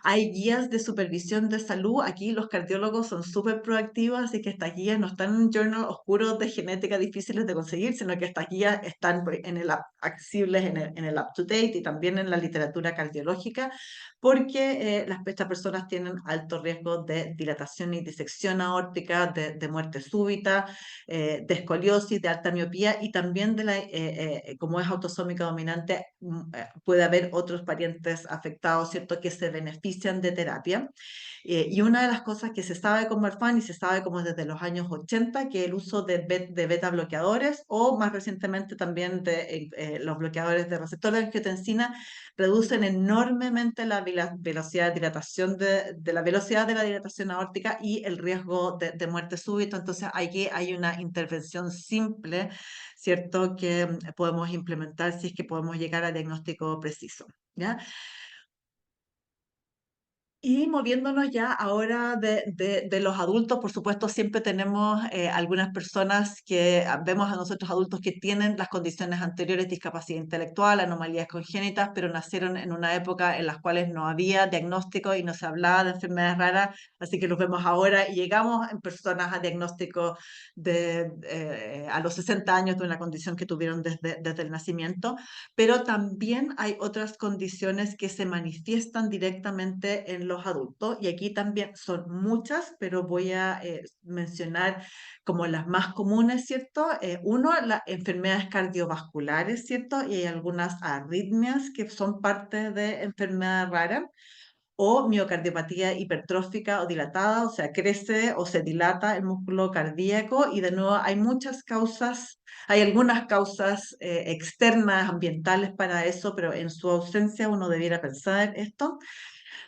Hay guías de supervisión de salud. Aquí los cardiólogos son súper proactivos, así que estas guías no están en un journal oscuro de genética difíciles de conseguir, sino que estas guías están en el accesibles en el UpToDate y también en la literatura cardiológica, porque estas personas tienen alto riesgo de dilatación y disección aórtica, de muerte súbita, de escoliosis, de alta miopía y también como es autosómica dominante, puede haber otros parientes afectados, ¿cierto?, que se benefician de terapia. Y una de las cosas que se sabe con Marfan y se sabe como desde los años 80, que el uso de beta bloqueadores o más recientemente también de los bloqueadores de receptores de angiotensina reducen enormemente la velocidad de dilatación de la velocidad de la dilatación aórtica y el riesgo de muerte súbita. Entonces, aquí hay una intervención simple, ¿cierto?, que podemos implementar si es que podemos llegar al diagnóstico preciso. ¿Ya? Y moviéndonos ya ahora de los adultos, por supuesto, siempre tenemos algunas personas que vemos a nosotros adultos que tienen las condiciones anteriores, discapacidad intelectual, anomalías congénitas, pero nacieron en una época en las cuales no había diagnóstico y no se hablaba de enfermedades raras, así que los vemos ahora y llegamos en personas a diagnóstico a los 60 años de una condición que tuvieron desde el nacimiento, pero también hay otras condiciones que se manifiestan directamente en los adultos y aquí también son muchas, pero voy a mencionar como las más comunes, ¿cierto? Uno, las enfermedades cardiovasculares, ¿cierto? Y hay algunas arritmias que son parte de enfermedad rara. o miocardiopatía hipertrófica o dilatada, o sea, crece o se dilata el músculo cardíaco y de nuevo hay muchas causas, hay algunas causas externas, ambientales para eso, pero en su ausencia uno debiera pensar esto.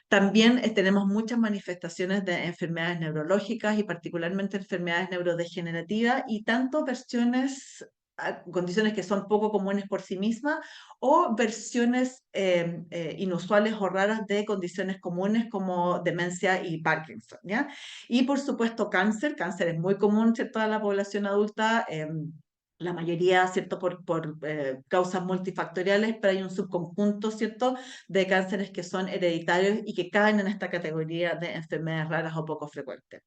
También tenemos muchas manifestaciones de enfermedades neurológicas y particularmente enfermedades neurodegenerativas y tanto versiones, condiciones que son poco comunes por sí mismas o versiones inusuales o raras de condiciones comunes como demencia y Parkinson, ¿ya? Y por supuesto cáncer, cáncer es muy común en toda la población adulta. La mayoría, ¿cierto?, por causas multifactoriales, pero hay un subconjunto, ¿cierto?, de cánceres que son hereditarios y que caen en esta categoría de enfermedades raras o poco frecuentes.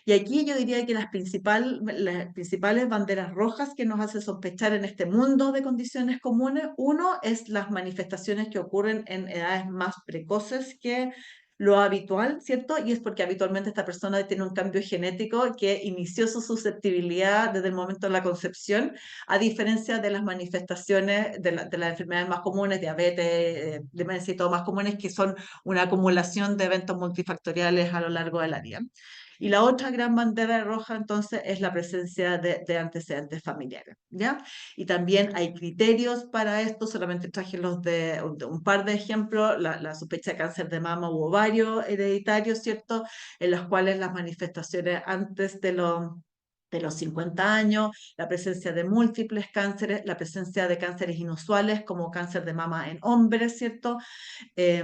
Y aquí yo diría que las principales banderas rojas que nos hace sospechar en este mundo de condiciones comunes, uno es las manifestaciones que ocurren en edades más precoces que lo habitual, ¿cierto? Y es porque habitualmente esta persona tiene un cambio genético que inició su susceptibilidad desde el momento de la concepción, a diferencia de las manifestaciones de las enfermedades más comunes, diabetes, demencia y todo más comunes, que son una acumulación de eventos multifactoriales a lo largo de la vida. Y la otra gran bandera roja, entonces, es la presencia de antecedentes familiares, ¿ya? Y también hay criterios para esto, solamente traje de un par de ejemplos, la sospecha de cáncer de mama u ovario hereditario, ¿cierto? En los cuales las manifestaciones antes de los 50 años, la presencia de múltiples cánceres, la presencia de cánceres inusuales como cáncer de mama en hombres, ¿cierto? La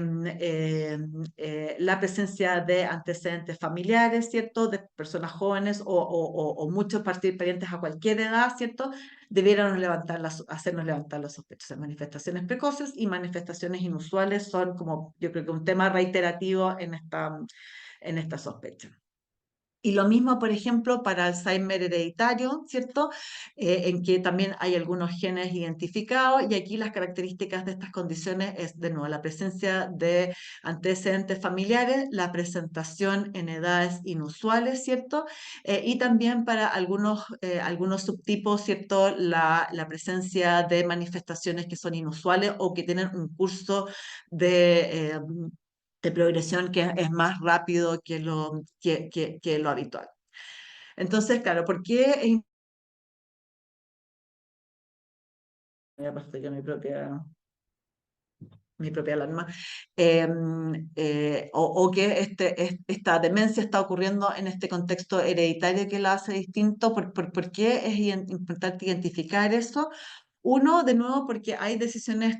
presencia de antecedentes familiares, ¿cierto? De personas jóvenes o muchos parientes a cualquier edad, ¿cierto? Debieran hacernos levantar las sospechas. Manifestaciones precoces y manifestaciones inusuales son como, yo creo que un tema reiterativo en esta sospecha. Y lo mismo, por ejemplo, para Alzheimer hereditario, ¿cierto? En que también hay algunos genes identificados y aquí las características de estas condiciones es, de nuevo, la presencia de antecedentes familiares, la presentación en edades inusuales, ¿cierto? Y también para algunos subtipos, ¿cierto? La presencia de manifestaciones que son inusuales o que tienen un curso de progresión que es más rápido que lo habitual. Entonces, claro, ¿por qué voy a pasar yo mi propia alarma? O que esta demencia está ocurriendo en este contexto hereditario que la hace distinto. ¿Por qué es importante identificar eso? Uno, de nuevo, porque hay decisiones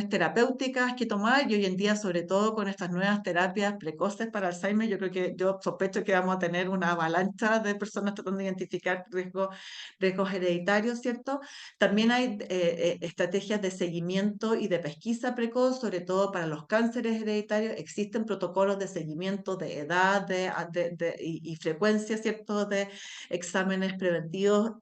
terapéuticas que tomar y hoy en día, sobre todo con estas nuevas terapias precoces para Alzheimer, yo sospecho que vamos a tener una avalancha de personas tratando de identificar riesgos hereditarios, ¿cierto? También hay estrategias de seguimiento y de pesquisa precoz, sobre todo para los cánceres hereditarios. Existen protocolos de seguimiento de edad y frecuencia, ¿cierto?, de exámenes preventivos.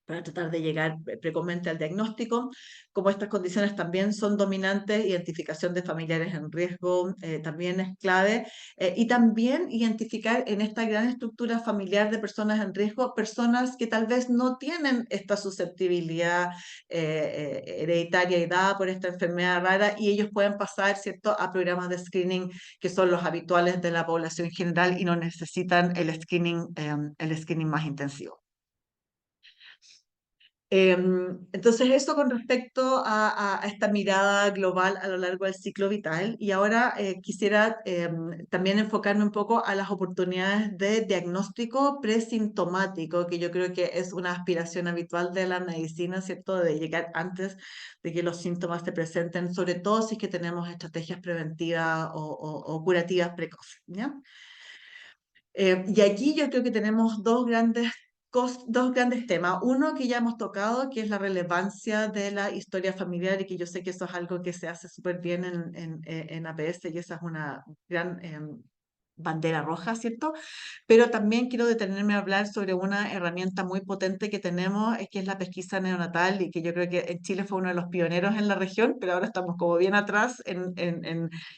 Para tratar de llegar precozmente al diagnóstico. Como estas condiciones también son dominantes, identificación de familiares en riesgo también es clave. Y también identificar en esta gran estructura familiar de personas en riesgo, personas que tal vez no tienen esta susceptibilidad hereditaria y dada por esta enfermedad rara y ellos pueden pasar, ¿cierto?, a programas de screening que son los habituales de la población general y no necesitan el screening más intensivo. Entonces, eso con respecto a esta mirada global a lo largo del ciclo vital. Y ahora quisiera también enfocarme un poco a las oportunidades de diagnóstico presintomático, que yo creo que es una aspiración habitual de la medicina, ¿cierto? De llegar antes de que los síntomas se presenten, sobre todo si es que tenemos estrategias preventivas o curativas precoces, ¿ya? Y aquí yo creo que tenemos dos grandes temas. Uno que ya hemos tocado, que es la relevancia de la historia familiar y que yo sé que eso es algo que se hace súper bien en APS y esa es una gran bandera roja, ¿cierto? Pero también quiero detenerme a hablar sobre una herramienta muy potente que tenemos, que es la pesquisa neonatal y que yo creo que en Chile fue uno de los pioneros en la región, pero ahora estamos como bien atrás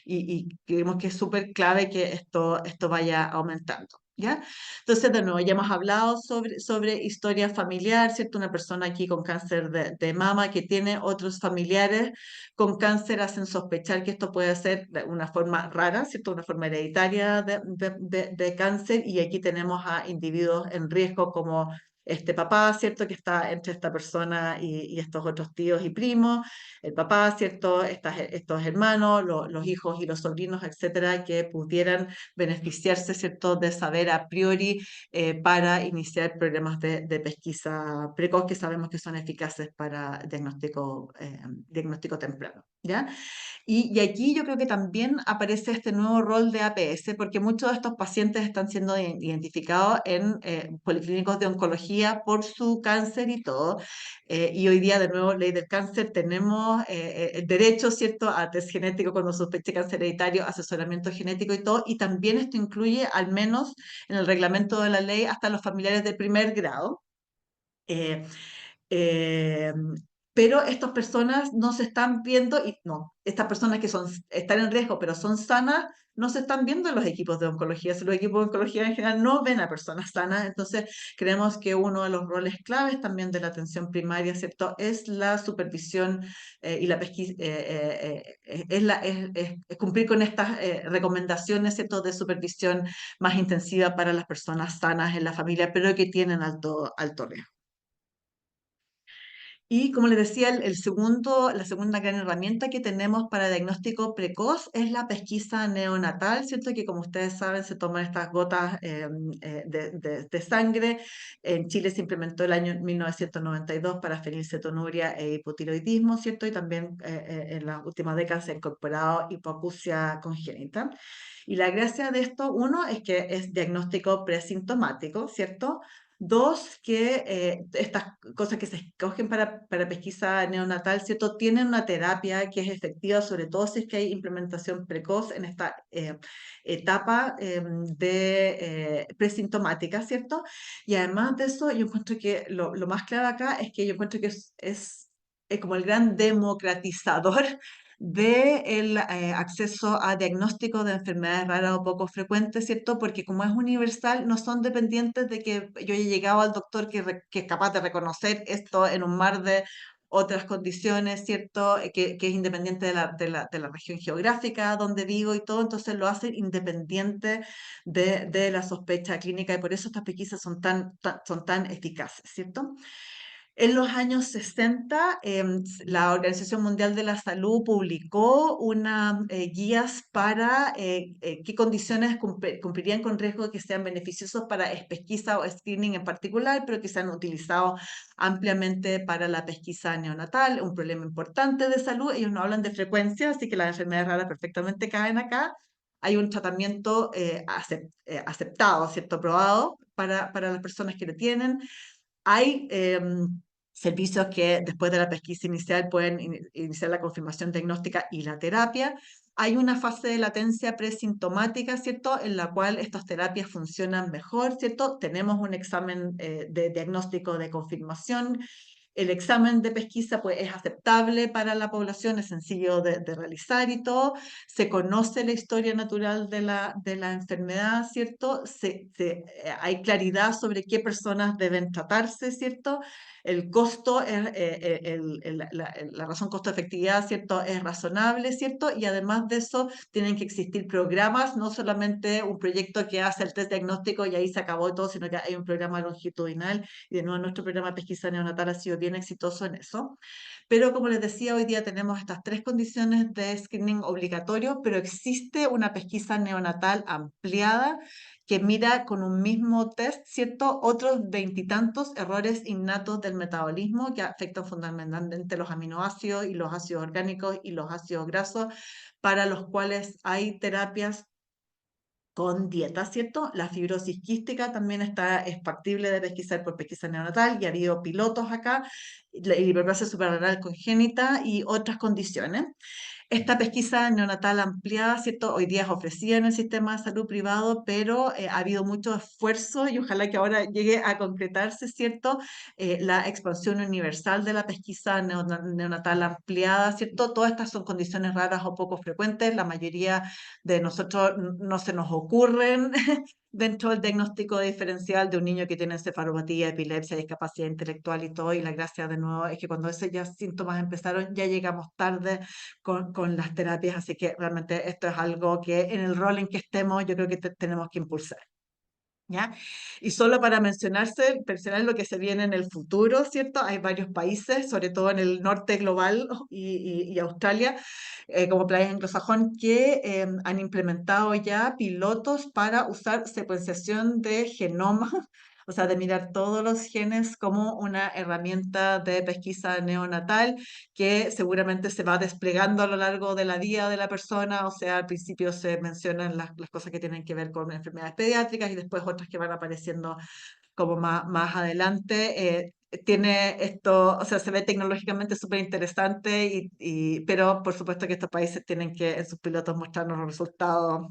y creemos que es súper clave que esto vaya aumentando. ¿Ya? Entonces, de nuevo, ya hemos hablado sobre historia familiar, ¿cierto? Una persona aquí con cáncer de mama que tiene otros familiares con cáncer hacen sospechar que esto puede ser de una forma rara, ¿cierto? Una forma hereditaria de cáncer, y aquí tenemos a individuos en riesgo como este papá, ¿cierto? Que está entre esta persona y estos otros tíos y primos, el papá, ¿cierto? Estos hermanos, los hijos y los sobrinos, etcétera, que pudieran beneficiarse, ¿cierto?, de saber a priori para iniciar programas de pesquisa precoz que sabemos que son eficaces para diagnóstico temprano, ¿ya? Y aquí yo creo que también aparece este nuevo rol de APS, porque muchos de estos pacientes están siendo identificados en policlínicos de oncología por su cáncer y todo. Y hoy día, de nuevo, ley del cáncer, tenemos el derecho, ¿cierto?, a test genético cuando sospeche cáncer hereditario, asesoramiento genético y todo. Y también esto incluye, al menos en el reglamento de la ley, hasta los familiares de primer grado. Eh, eh, pero estas personas no se están viendo, y no, estas personas que están en riesgo pero son sanas, no se están viendo en los equipos de oncología. Si los equipos de oncología en general no ven a personas sanas, entonces creemos que uno de los roles claves también de la atención primaria, ¿cierto?, es la supervisión y la pesquisa, es cumplir con estas recomendaciones, ¿cierto?, de supervisión más intensiva para las personas sanas en la familia, pero que tienen alto riesgo. Y como les decía, la segunda gran herramienta que tenemos para diagnóstico precoz es la pesquisa neonatal, ¿cierto? Que como ustedes saben, se toman estas gotas de sangre. En Chile se implementó el año 1992 para fenilcetonuria e hipotiroidismo, ¿cierto? Y también en las últimas décadas se ha incorporado hipoacusia congénita. Y la gracia de esto, uno, es que es diagnóstico presintomático, ¿cierto? Dos, que estas cosas que se escogen para pesquisa neonatal, ¿cierto?, tienen una terapia que es efectiva, sobre todo si es que hay implementación precoz en esta etapa de presintomática, ¿cierto? Y además de eso, yo encuentro que lo más clave acá es que yo encuentro que es como el gran democratizador del acceso a diagnóstico de enfermedades raras o poco frecuentes, ¿cierto? Porque como es universal, no son dependientes de que yo haya llegado al doctor que es capaz de reconocer esto en un mar de otras condiciones, ¿cierto? Que es independiente de la región geográfica donde vivo y todo, entonces lo hacen independiente de la sospecha clínica, y por eso estas pesquisas son tan eficaces, ¿cierto? En los años 60, la Organización Mundial de la Salud publicó unas guías para qué condiciones cumplirían con riesgo de que sean beneficiosos para pesquisa o screening en particular, pero que se han utilizado ampliamente para la pesquisa neonatal, un problema importante de salud. Ellos no hablan de frecuencia, así que las enfermedades raras perfectamente caen acá. Hay un tratamiento aceptado, ¿cierto? Aprobado para las personas que lo tienen. Hay servicios que después de la pesquisa inicial pueden iniciar la confirmación diagnóstica y la terapia. Hay una fase de latencia presintomática, ¿cierto?, en la cual estas terapias funcionan mejor, ¿cierto? Tenemos un examen de diagnóstico de confirmación. El examen de pesquisa, pues, es aceptable para la población, es sencillo de realizar y todo. Se conoce la historia natural de la enfermedad, ¿cierto? Hay claridad sobre qué personas deben tratarse, ¿cierto? El costo, la razón costo-efectividad, ¿cierto?, es razonable, ¿cierto? Y además de eso, tienen que existir programas, no solamente un proyecto que hace el test diagnóstico y ahí se acabó todo, sino que hay un programa longitudinal, y de nuevo nuestro programa de pesquisa neonatal ha sido bien exitoso en eso. Pero como les decía, hoy día tenemos estas tres condiciones de screening obligatorio, pero existe una pesquisa neonatal ampliada que mira con un mismo test, ¿cierto?, otros veintitantos errores innatos del metabolismo que afectan fundamentalmente los aminoácidos y los ácidos orgánicos y los ácidos grasos, para los cuales hay terapias con dieta, ¿cierto? La fibrosis quística también es factible de pesquisar por pesquisa neonatal, y ha habido pilotos acá, la hiperplasia suprarrenal congénita y otras condiciones. Esta pesquisa neonatal ampliada, ¿cierto?, hoy día es ofrecida en el sistema de salud privado, pero ha habido mucho esfuerzo y ojalá que ahora llegue a concretarse, ¿cierto?, la expansión universal de la pesquisa neonatal ampliada, ¿cierto? Todas estas son condiciones raras o poco frecuentes, la mayoría de nosotros no se nos ocurren dentro del diagnóstico diferencial de un niño que tiene encefalopatía, epilepsia, discapacidad intelectual y todo. Y la gracia de nuevo es que cuando esos ya síntomas empezaron, ya llegamos tarde con las terapias. Así que realmente esto es algo que en el rol en que estemos, yo creo que tenemos que impulsar. ¿Ya? Y solo para mencionar lo que se viene en el futuro, ¿cierto? Hay varios países, sobre todo en el norte global y Australia, como playas anglosajón, que han implementado ya pilotos para usar secuenciación de genoma, o sea, de mirar todos los genes como una herramienta de pesquisa neonatal que seguramente se va desplegando a lo largo de la vida de la persona. O sea, al principio se mencionan las cosas que tienen que ver con enfermedades pediátricas y después otras que van apareciendo como más adelante. Tiene esto, o sea, se ve tecnológicamente súper interesante, pero por supuesto que estos países tienen que en sus pilotos mostrarnos los resultados,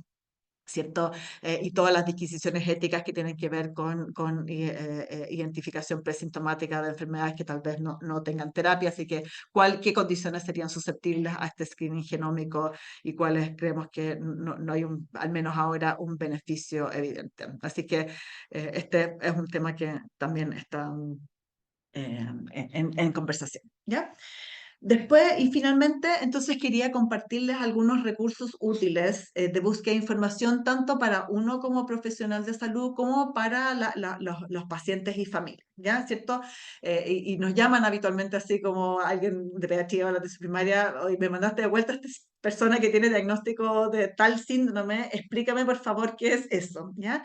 ¿cierto? Y todas las disquisiciones éticas que tienen que ver con identificación presintomática de enfermedades que tal vez no tengan terapia. Así que, ¿qué condiciones serían susceptibles a este screening genómico y cuáles creemos que no hay, al menos ahora, un beneficio evidente? Así que este es un tema que también está en conversación, ¿ya? Después, y finalmente, entonces quería compartirles algunos recursos útiles de búsqueda de información, tanto para uno como profesional de salud, como para los pacientes y familias, ¿ya? ¿Cierto? Y nos llaman habitualmente así como alguien de pediatría o la atención primaria: hoy me mandaste de vuelta a esta persona que tiene diagnóstico de tal síndrome, explícame por favor qué es eso, ¿ya?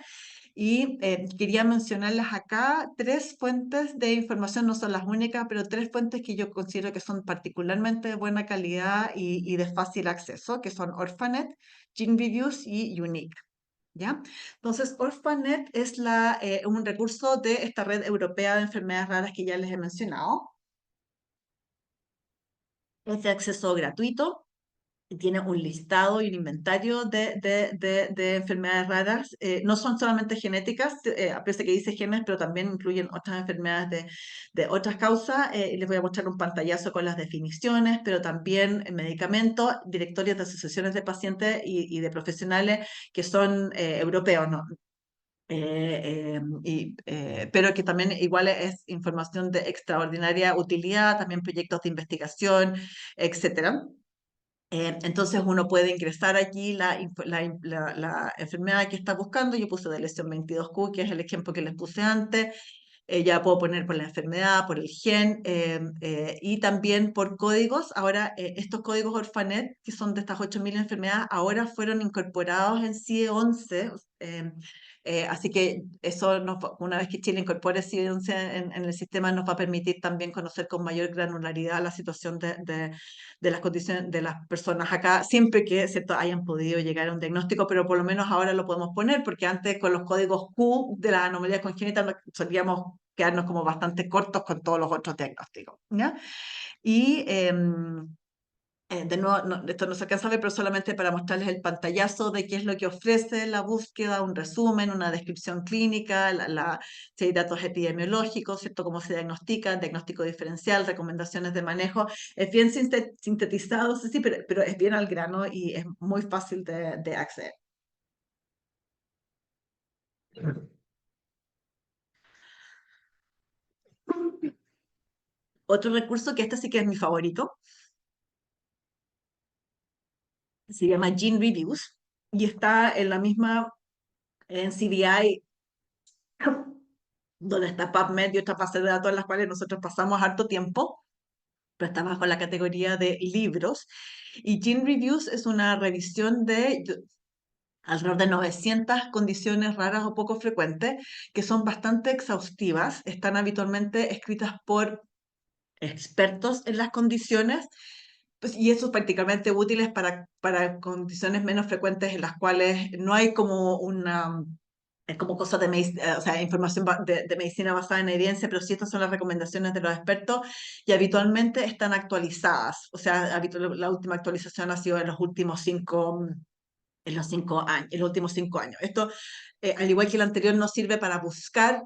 Y quería mencionarlas acá, tres fuentes de información, no son las únicas, pero tres fuentes que yo considero que son particularmente de buena calidad y de fácil acceso, que son Orphanet, GeneReviews y Unique. ¿Ya? Entonces, Orphanet es un recurso de esta red europea de enfermedades raras que ya les he mencionado. Es de acceso gratuito. Tiene un listado y un inventario de enfermedades raras. No son solamente genéticas, parece que dice genes, pero también incluyen otras enfermedades de otras causas. Les voy a mostrar un pantallazo con las definiciones, pero también medicamentos, directorios de asociaciones de pacientes y de profesionales que son europeos, ¿no? Pero que también igual es información de extraordinaria utilidad, también proyectos de investigación, etcétera. Entonces uno puede ingresar aquí la enfermedad que está buscando. Yo puse de lesión 22q, que es el ejemplo que les puse antes. Ya puedo poner por la enfermedad, por el gen y también por códigos. Ahora, estos códigos Orphanet, que son de estas 8.000 enfermedades, ahora fueron incorporados en CIE 11. Así que eso, una vez que Chile incorpore CIE 11 en el sistema, nos va a permitir también conocer con mayor granularidad la situación de las condiciones de las personas acá, siempre que, ¿cierto?, hayan podido llegar a un diagnóstico, pero por lo menos ahora lo podemos poner, porque antes con los códigos Q de las anomalías congénitas solíamos quedarnos como bastante cortos con todos los otros diagnósticos, ¿ya? Y de nuevo, esto no se alcanza a ver, pero solamente para mostrarles el pantallazo de qué es lo que ofrece la búsqueda, un resumen, una descripción clínica, si hay datos epidemiológicos, ¿cierto? Cómo se diagnostica, diagnóstico diferencial, recomendaciones de manejo. Es bien sintetizado, sí, pero es bien al grano y es muy fácil de acceder. Otro recurso, que este sí que es mi favorito, se llama GeneReviews y está en la misma, en CDI, donde está PubMed y otras bases de datos en las cuales nosotros pasamos harto tiempo, pero está bajo la categoría de libros. Y GeneReviews es una revisión de alrededor de 900 condiciones raras o poco frecuentes, que son bastante exhaustivas. Están habitualmente escritas por expertos en las condiciones, pues, y eso es prácticamente útiles para condiciones menos frecuentes en las cuales no hay como es como cosas o sea, información de medicina basada en evidencia, pero sí estas son las recomendaciones de los expertos y habitualmente están actualizadas. O sea, la última actualización ha sido en los últimos 5 años, en los últimos 5 años. Esto, al igual que el anterior, no sirve para buscar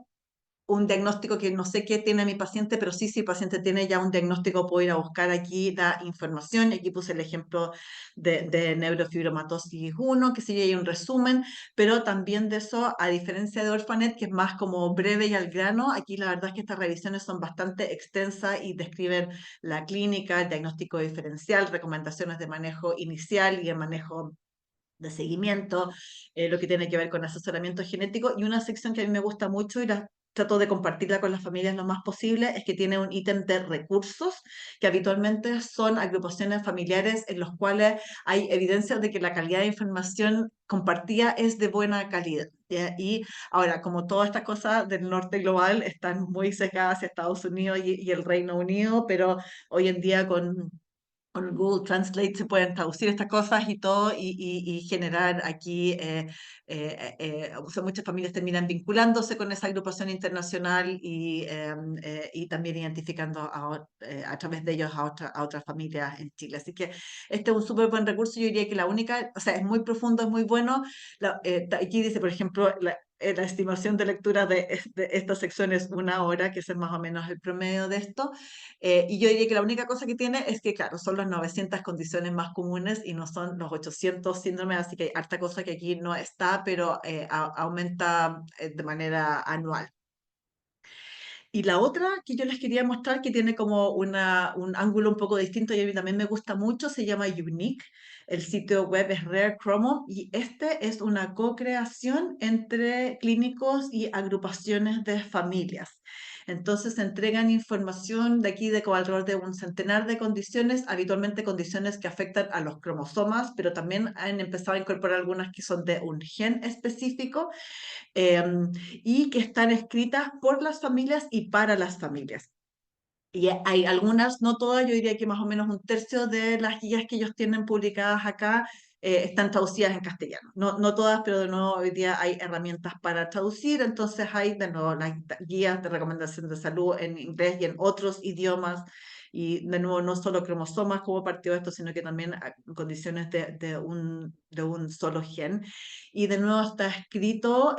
un diagnóstico que no sé qué tiene mi paciente, pero sí, si el paciente tiene ya un diagnóstico, puedo ir a buscar aquí la información. Y aquí puse el ejemplo de neurofibromatosis 1, que sí hay un resumen, pero también de eso, a diferencia de Orphanet, que es más como breve y al grano, aquí la verdad es que estas revisiones son bastante extensas y describen la clínica, el diagnóstico diferencial, recomendaciones de manejo inicial y el manejo de seguimiento, lo que tiene que ver con asesoramiento genético. Y una sección que a mí me gusta mucho y la trato de compartirla con las familias lo más posible, es que tiene un ítem de recursos, que habitualmente son agrupaciones familiares en los cuales hay evidencia de que la calidad de información compartida es de buena calidad. ¿Ya? Y ahora, como todas estas cosas del norte global están muy sesgadas hacia Estados Unidos y el Reino Unido, pero hoy en día con Google Translate se pueden traducir estas cosas y todo y generar aquí, o sea, muchas familias terminan vinculándose con esa agrupación internacional y también identificando a través de ellos a otras familias en Chile. Así que este es un súper buen recurso. Yo diría que la única, o sea, es muy profundo, es muy bueno. Aquí dice, por ejemplo, la estimación de lectura de esta sección es 1 hora, que es más o menos el promedio de esto. Y yo diría que la única cosa que tiene es que, claro, son las 900 condiciones más comunes y no son los 800 síndromes, así que hay harta cosa que aquí no está, pero aumenta de manera anual. Y la otra que yo les quería mostrar, que tiene como un ángulo un poco distinto y a mí también me gusta mucho, se llama Unique. El sitio web es Rare Chromo y este es una co-creación entre clínicos y agrupaciones de familias. Entonces se entregan información de aquí de como alrededor de un centenar de condiciones, habitualmente condiciones que afectan a los cromosomas, pero también han empezado a incorporar algunas que son de un gen específico, y que están escritas por las familias y para las familias. Y hay algunas, no todas, yo diría que más o menos un tercio de las guías que ellos tienen publicadas acá están traducidas en castellano. No todas, pero de nuevo hoy día hay herramientas para traducir, entonces hay de nuevo las guías de recomendación de salud en inglés y en otros idiomas. Y de nuevo, no solo cromosomas como partido de esto, sino que también condiciones de un solo gen. Y de nuevo está escrito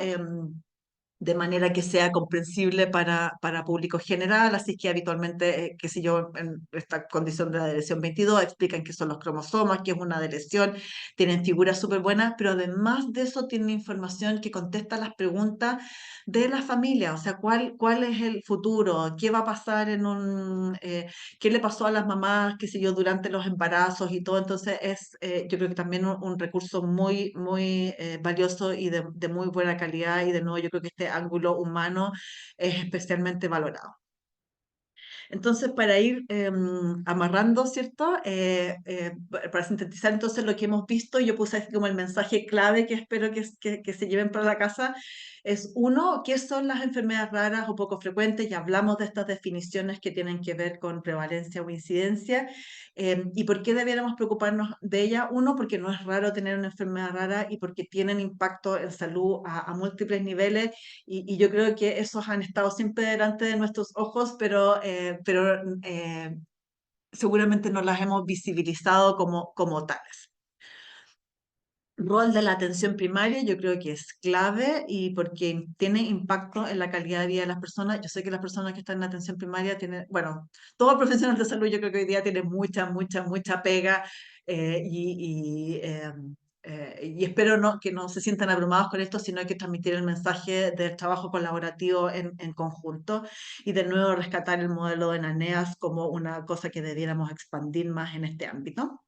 de manera que sea comprensible para público general, así que habitualmente, qué sé yo, en esta condición de la deleción 22 explican qué son los cromosomas, qué es una deleción, tienen figuras súper buenas, pero además de eso tienen información que contesta las preguntas de la familia, o sea, cuál es el futuro, qué va a pasar qué le pasó a las mamás, qué sé yo, durante los embarazos y todo, entonces yo creo que también un recurso muy, muy valioso y de muy buena calidad y de nuevo yo creo que este ángulo humano es especialmente valorado. Entonces, para ir amarrando, ¿cierto? Para sintetizar entonces lo que hemos visto, yo puse así como el mensaje clave que espero que se lleven para la casa, es uno, ¿qué son las enfermedades raras o poco frecuentes? Ya hablamos de estas definiciones que tienen que ver con prevalencia o incidencia. ¿Y por qué debiéramos preocuparnos de ella? Uno, porque no es raro tener una enfermedad rara y porque tienen impacto en salud a múltiples niveles y yo creo que esos han estado siempre delante de nuestros ojos, pero seguramente no las hemos visibilizado como tales. Rol de la atención primaria yo creo que es clave y porque tiene impacto en la calidad de vida de las personas. Yo sé que las personas que están en la atención primaria tienen, bueno, todo profesional de salud yo creo que hoy día tiene mucha, mucha, mucha pega eh, y, y, eh, y espero que no se sientan abrumados con esto, sino que transmitir el mensaje del trabajo colaborativo en conjunto y de nuevo rescatar el modelo de NANEAS como una cosa que debiéramos expandir más en este ámbito.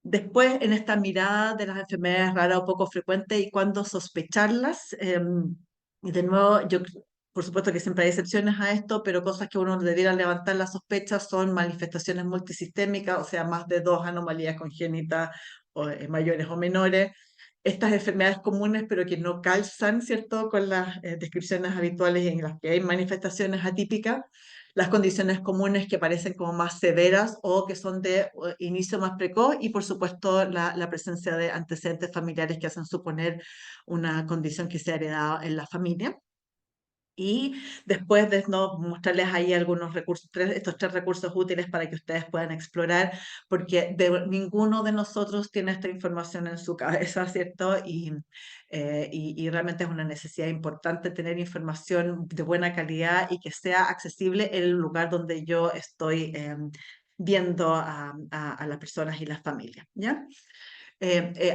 Después, en esta mirada de las enfermedades raras o poco frecuentes y cuándo sospecharlas, y de nuevo, por supuesto que siempre hay excepciones a esto, pero cosas que uno debiera levantar las sospechas son manifestaciones multisistémicas, o sea, más de 2 anomalías congénitas mayores o menores. Estas enfermedades comunes, pero que no calzan, ¿cierto?, con las descripciones habituales en las que hay manifestaciones atípicas, las condiciones comunes que parecen como más severas o que son de inicio más precoz y por supuesto la presencia de antecedentes familiares que hacen suponer una condición que se ha heredado en la familia. Y después de no mostrarles ahí algunos recursos, estos 3 recursos útiles para que ustedes puedan explorar, porque ninguno de nosotros tiene esta información en su cabeza, ¿cierto? y realmente es una necesidad importante tener información de buena calidad y que sea accesible en el lugar donde yo estoy viendo a las personas y las familias, ¿ya?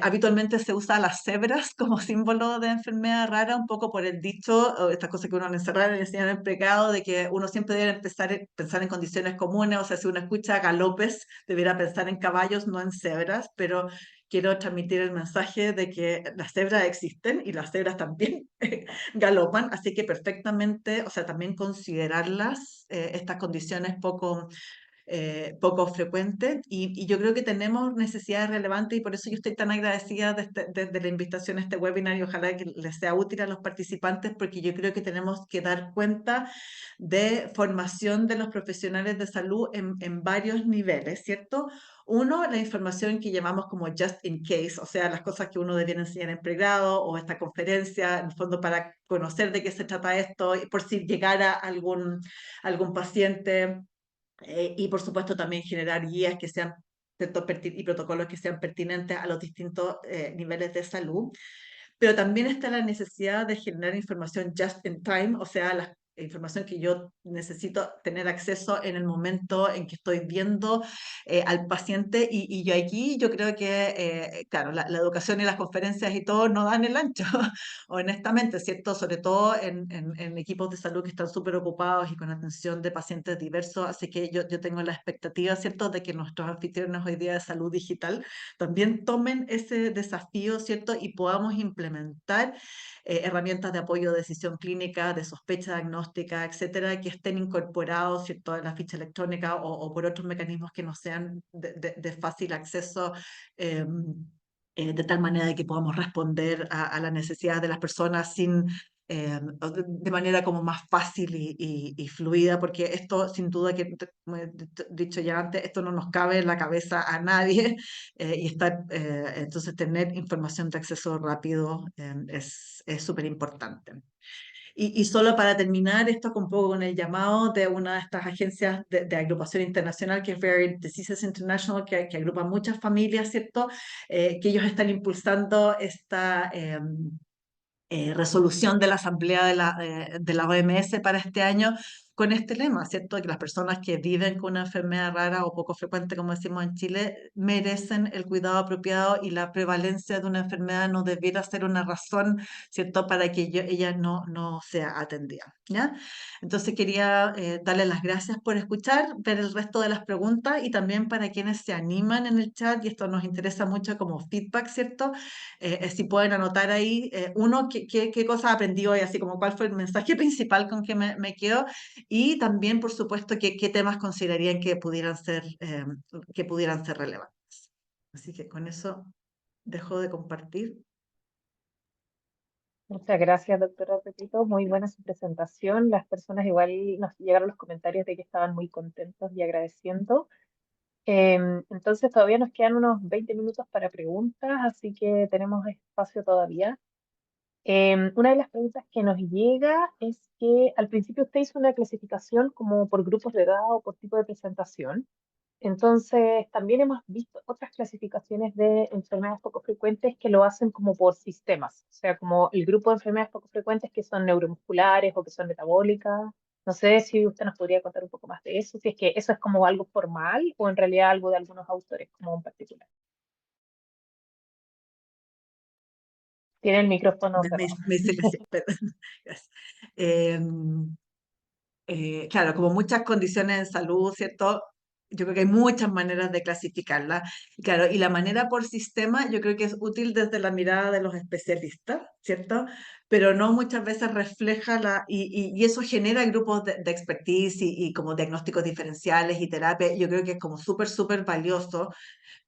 Habitualmente se usa las cebras como símbolo de enfermedad rara, un poco por el dicho, o esta cosa que uno le encerrar y enseñar en pecado, de que uno siempre debe empezar a pensar en condiciones comunes, o sea, si uno escucha galopes, debería pensar en caballos, no en cebras, pero quiero transmitir el mensaje de que las cebras existen y las cebras también galopan, así que perfectamente, o sea, también considerarlas, estas condiciones poco frecuente y yo creo que tenemos necesidades relevantes y por eso yo estoy tan agradecida de la invitación a este webinar y ojalá que les sea útil a los participantes porque yo creo que tenemos que dar cuenta de formación de los profesionales de salud en varios niveles, ¿cierto? Uno, la información que llamamos como just in case, o sea, las cosas que uno debiera enseñar en pregrado o esta conferencia, en el fondo para conocer de qué se trata esto, y por si llegara algún paciente y por supuesto también generar guías que sean y protocolos que sean pertinentes a los distintos niveles de salud. Pero también está la necesidad de generar información just in time, o sea, la información que yo necesito tener acceso en el momento en que estoy viendo al paciente y yo aquí yo creo que, claro, la educación y las conferencias y todo no dan el ancho, honestamente, ¿cierto? Sobre todo en equipos de salud que están súper ocupados y con atención de pacientes diversos, así que yo tengo la expectativa, ¿cierto?, de que nuestros anfitriones hoy día de salud digital también tomen ese desafío, ¿cierto? Y podamos implementar herramientas de apoyo de decisión clínica, de sospecha diagnóstica, etcétera, que estén incorporados, ¿cierto?, en la ficha electrónica o por otros mecanismos que no sean de fácil acceso. De tal manera que podamos responder a las necesidades de las personas de manera como más fácil y fluida, porque esto sin duda que, como he dicho ya antes, esto no nos cabe en la cabeza a nadie entonces tener información de acceso rápido es súper importante. Y solo para terminar, esto un poco con el llamado de una de estas agencias de agrupación internacional, que es Rare Diseases International, que agrupa muchas familias, ¿cierto? Que ellos están impulsando esta resolución de la Asamblea de la OMS para este año con este lema, ¿cierto? Que las personas que viven con una enfermedad rara o poco frecuente, como decimos en Chile, merecen el cuidado apropiado y la prevalencia de una enfermedad no debiera ser una razón, ¿cierto?, para que ella no sea atendida, ¿ya? Entonces quería darle las gracias por escuchar, ver el resto de las preguntas y también para quienes se animan en el chat, y esto nos interesa mucho como feedback, ¿cierto? Si pueden anotar ahí, uno, qué cosa aprendí hoy, así como cuál fue el mensaje principal con que me quedo, y también, por supuesto, qué temas considerarían que pudieran ser relevantes. Así que con eso dejo de compartir. Muchas gracias, doctora Pepito. Muy buena su presentación. Las personas igual nos llegaron los comentarios de que estaban muy contentos y agradeciendo. Entonces todavía nos quedan unos 20 minutos para preguntas, así que tenemos espacio todavía. Una de las preguntas que nos llega es que al principio usted hizo una clasificación como por grupos de edad o por tipo de presentación. Entonces, también hemos visto otras clasificaciones de enfermedades poco frecuentes que lo hacen como por sistemas, o sea, como el grupo de enfermedades poco frecuentes que son neuromusculares o que son metabólicas. No sé si usted nos podría contar un poco más de eso, si es que eso es como algo formal o en realidad algo de algunos autores como en particular. Tiene el micrófono cerrado. Me silencié, perdón. Gracias. Claro, como muchas condiciones en salud, ¿cierto? Yo creo que hay muchas maneras de clasificarla. Claro, y la manera por sistema yo creo que es útil desde la mirada de los especialistas, ¿cierto? Pero no muchas veces refleja y eso genera grupos de expertise y como diagnósticos diferenciales y terapia. Yo creo que es como súper valioso,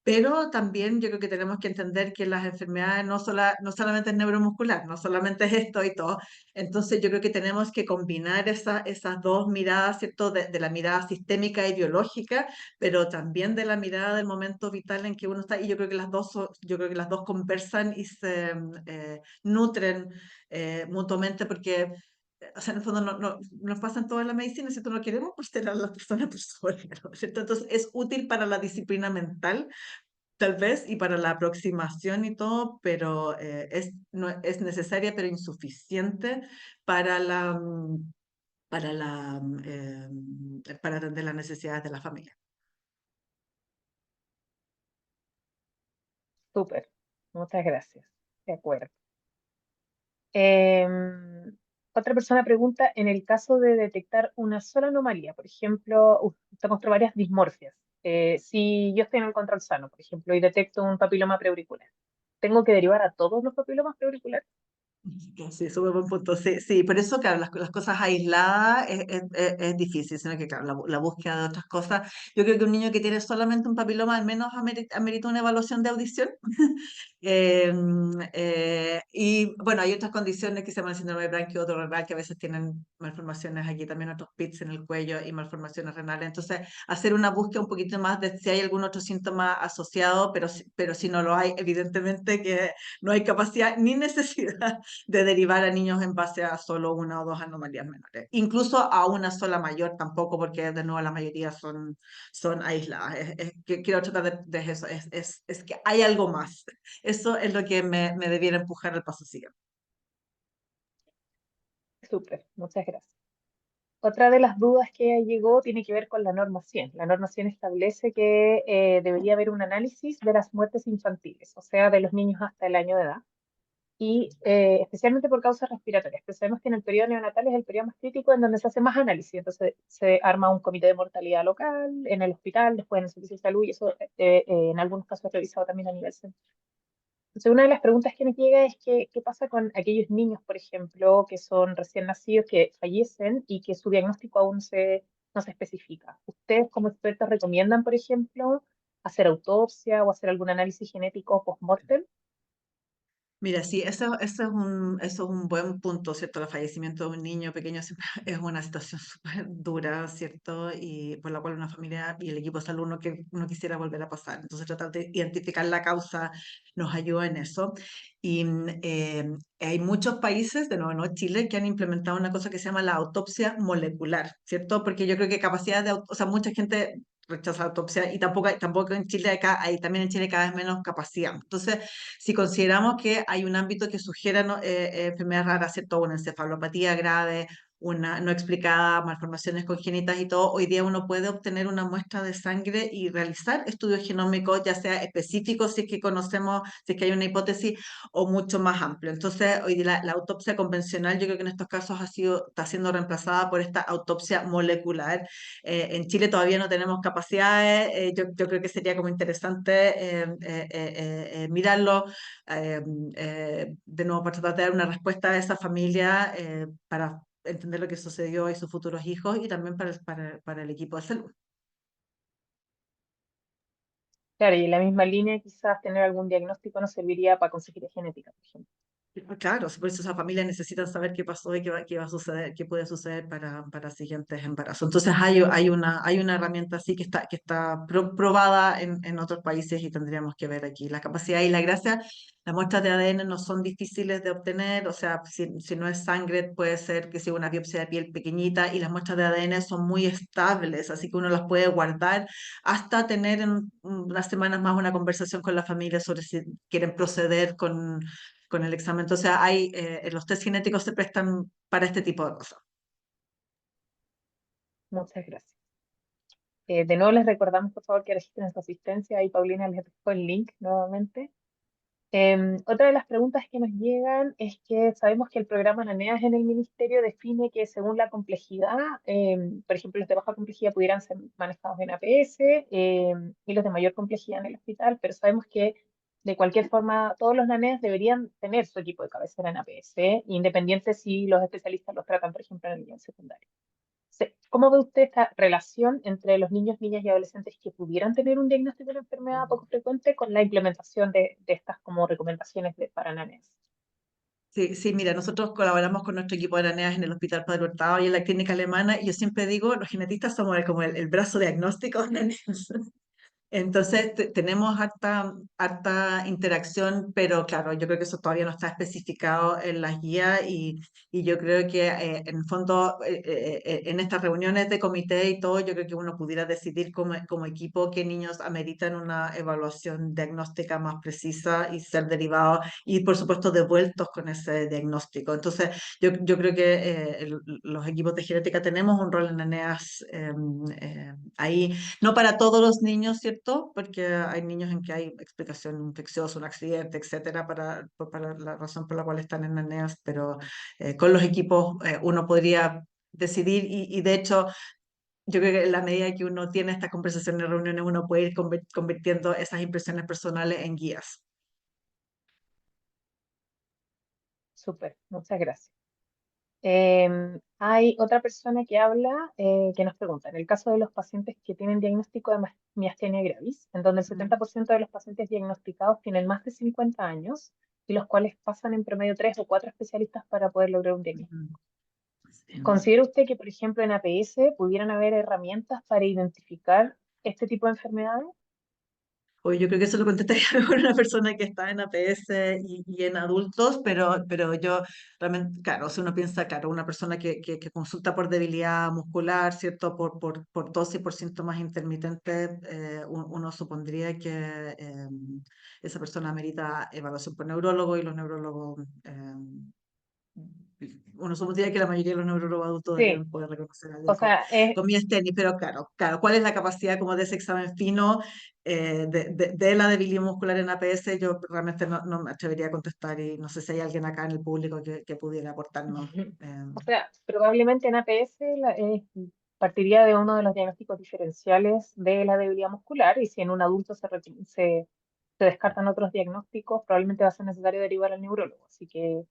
pero también yo creo que tenemos que entender que las enfermedades no solamente es neuromuscular, no solamente es esto y todo. Entonces yo creo que tenemos que combinar esas dos miradas, ¿cierto? De la mirada sistémica y biológica, pero también de la mirada del momento vital en que uno está. Y yo creo que yo creo que las dos conversan y se nutren mutuamente porque o sea, en el fondo nos pasan toda la medicina, si tú no queremos, pues tener a la persona por sobre, ¿no? ¿Cierto? Entonces es útil para la disciplina mental tal vez, y para la aproximación y todo, pero no, es necesaria, pero insuficiente para para atender las necesidades de la familia. Súper, muchas gracias. De acuerdo. Em, Otra persona pregunta, en el caso de detectar una sola anomalía, por ejemplo, usted mostró varias dismorfias. Si yo estoy en el control sano, por ejemplo, y detecto un papiloma preauricular, ¿tengo que derivar a todos los papilomas preauriculares? Sí, súper buen punto. Sí, sí, por eso, claro, las cosas aisladas es difícil, sino que, claro, la búsqueda de otras cosas. Yo creo que un niño que tiene solamente un papiloma al menos amerita una evaluación de audición. Eh, y bueno, hay otras condiciones que se llaman síndrome de branquio que a veces tienen malformaciones aquí, también otros pits en el cuello y malformaciones renales. Entonces, hacer una búsqueda un poquito más de si hay algún otro síntoma asociado, pero si no lo hay, evidentemente que no hay capacidad ni necesidad de derivar a niños en base a solo una o dos anomalías menores. Incluso a una sola mayor tampoco, porque de nuevo la mayoría son aisladas. Quiero tratar de eso, es que hay algo más. Eso es lo que me debiera empujar al paso siguiente. Súper, muchas gracias. Otra de las dudas que llegó tiene que ver con la norma 100. La norma 100 establece que debería haber un análisis de las muertes infantiles, o sea, de los niños hasta el año de edad, y especialmente por causas respiratorias. Pero sabemos que en el periodo neonatal es el periodo más crítico en donde se hace más análisis. Entonces se arma un comité de mortalidad local en el hospital, después en el servicio de salud, y eso en algunos casos es revisado también a nivel central. Entonces, una de las preguntas que nos llega es que, ¿qué pasa con aquellos niños, por ejemplo, que son recién nacidos, que fallecen y que su diagnóstico aún no se especifica? ¿Ustedes como expertos recomiendan, por ejemplo, hacer autopsia o hacer algún análisis genético post-mortem? Mira, sí, eso es un buen punto, ¿cierto? El fallecimiento de un niño pequeño siempre es una situación súper dura, ¿cierto? Y por la cual una familia y el equipo de salud no quisiera volver a pasar. Entonces, tratar de identificar la causa nos ayuda en eso. Y hay muchos países, de nuevo, no Chile, que han implementado una cosa que se llama la autopsia molecular, ¿cierto? Porque yo creo que capacidad o sea, mucha gente rechaza la autopsia y tampoco en Chile, también en Chile cada vez menos capacidad. Entonces, si consideramos que hay un ámbito que sugiera enfermedades raras, ¿cierto? Una encefalopatía grave, una no explicada, malformaciones congénitas y todo, hoy día uno puede obtener una muestra de sangre y realizar estudios genómicos, ya sea específicos, si es que conocemos, si es que hay una hipótesis, o mucho más amplio. Entonces, hoy día la autopsia convencional, yo creo que en estos casos está siendo reemplazada por esta autopsia molecular. En Chile todavía no tenemos capacidades, yo creo que sería como interesante mirarlo eh, de nuevo, para tratar de dar una respuesta a esa familia, para entender lo que sucedió y sus futuros hijos y también para el equipo de salud. Claro, y en la misma línea, quizás tener algún diagnóstico nos serviría para consejería genética, por ejemplo. Claro, por eso esas familias necesitan saber qué pasó y qué va a suceder, qué puede suceder para siguientes embarazos. Entonces hay una herramienta así que está probada en otros países y tendríamos que ver aquí la capacidad y la gracia. Las muestras de ADN no son difíciles de obtener, o sea, si no es sangre, puede ser que sea una biopsia de piel pequeñita y las muestras de ADN son muy estables, así que uno las puede guardar hasta tener en unas semanas más una conversación con la familia sobre si quieren proceder con el examen. Entonces, los test genéticos se prestan para este tipo de cosas. Muchas gracias. De nuevo les recordamos, por favor, que registren su asistencia. Ahí Paulina les dejó el link nuevamente. Otra de las preguntas que nos llegan es que sabemos que el programa NANEAS en el ministerio define que según la complejidad, por ejemplo, los de baja complejidad pudieran ser manejados en APS y los de mayor complejidad en el hospital, pero sabemos que de cualquier forma todos los NANEAS deberían tener su equipo de cabecera en APS, independiente si los especialistas los tratan, por ejemplo, en el nivel secundario. ¿Cómo ve usted esta relación entre los niños, niñas y adolescentes que pudieran tener un diagnóstico de una enfermedad poco frecuente con la implementación de estas como recomendaciones para nanes? Sí, sí, mira, nosotros colaboramos con nuestro equipo de Aranea en el Hospital Padre Hurtado y en la clínica alemana, y yo siempre digo, los genetistas somos como el brazo diagnóstico de Aranea. Entonces, tenemos harta interacción, pero claro, yo creo que eso todavía no está especificado en las guías y yo creo que en el fondo, en estas reuniones de comité y todo, yo creo que uno pudiera decidir como equipo qué niños ameritan una evaluación diagnóstica más precisa y ser derivados y, por supuesto, devueltos con ese diagnóstico. Entonces, yo creo que los equipos de genética tenemos un rol en ENEAS ahí no para todos los niños, ¿cierto? Porque hay niños en que hay explicación infecciosa, un accidente, etcétera, para la razón por la cual están en la NEAS, pero con los equipos uno podría decidir y de hecho yo creo que en la medida que uno tiene estas conversaciones y reuniones uno puede ir convirtiendo esas impresiones personales en guías. Súper, muchas gracias. Hay otra persona que habla, que nos pregunta, en el caso de los pacientes que tienen diagnóstico de miastenia gravis, en donde el Ujú, 70% de los pacientes diagnosticados tienen más de 50 años y los cuales pasan en promedio 3 o 4 especialistas para poder lograr un diagnóstico. ujú. Sí. ¿Considera usted que, por ejemplo, en APS pudieran haber herramientas para identificar este tipo de enfermedades? Oye, yo creo que eso lo contestaría mejor una persona que está en APS y en adultos, pero yo realmente, claro, si uno piensa, claro, una persona que consulta por debilidad muscular, ¿cierto? Por tos y por síntomas intermitentes, uno supondría que esa persona merita evaluación por neurólogo y los neurólogos uno supondría que la mayoría de los neurólogos adultos Sí, deberían poder reconocer a o alguien sea, con miastenia, pero claro, ¿cuál es la capacidad como de ese examen fino de la debilidad muscular en APS? Yo realmente no me atrevería a contestar y no sé si hay alguien acá en el público que pudiera aportarnos. eh, o sea, probablemente en APS partiría de uno de los diagnósticos diferenciales de la debilidad muscular y si en un adulto se descartan otros diagnósticos, probablemente va a ser necesario derivar al neurólogo. Así que,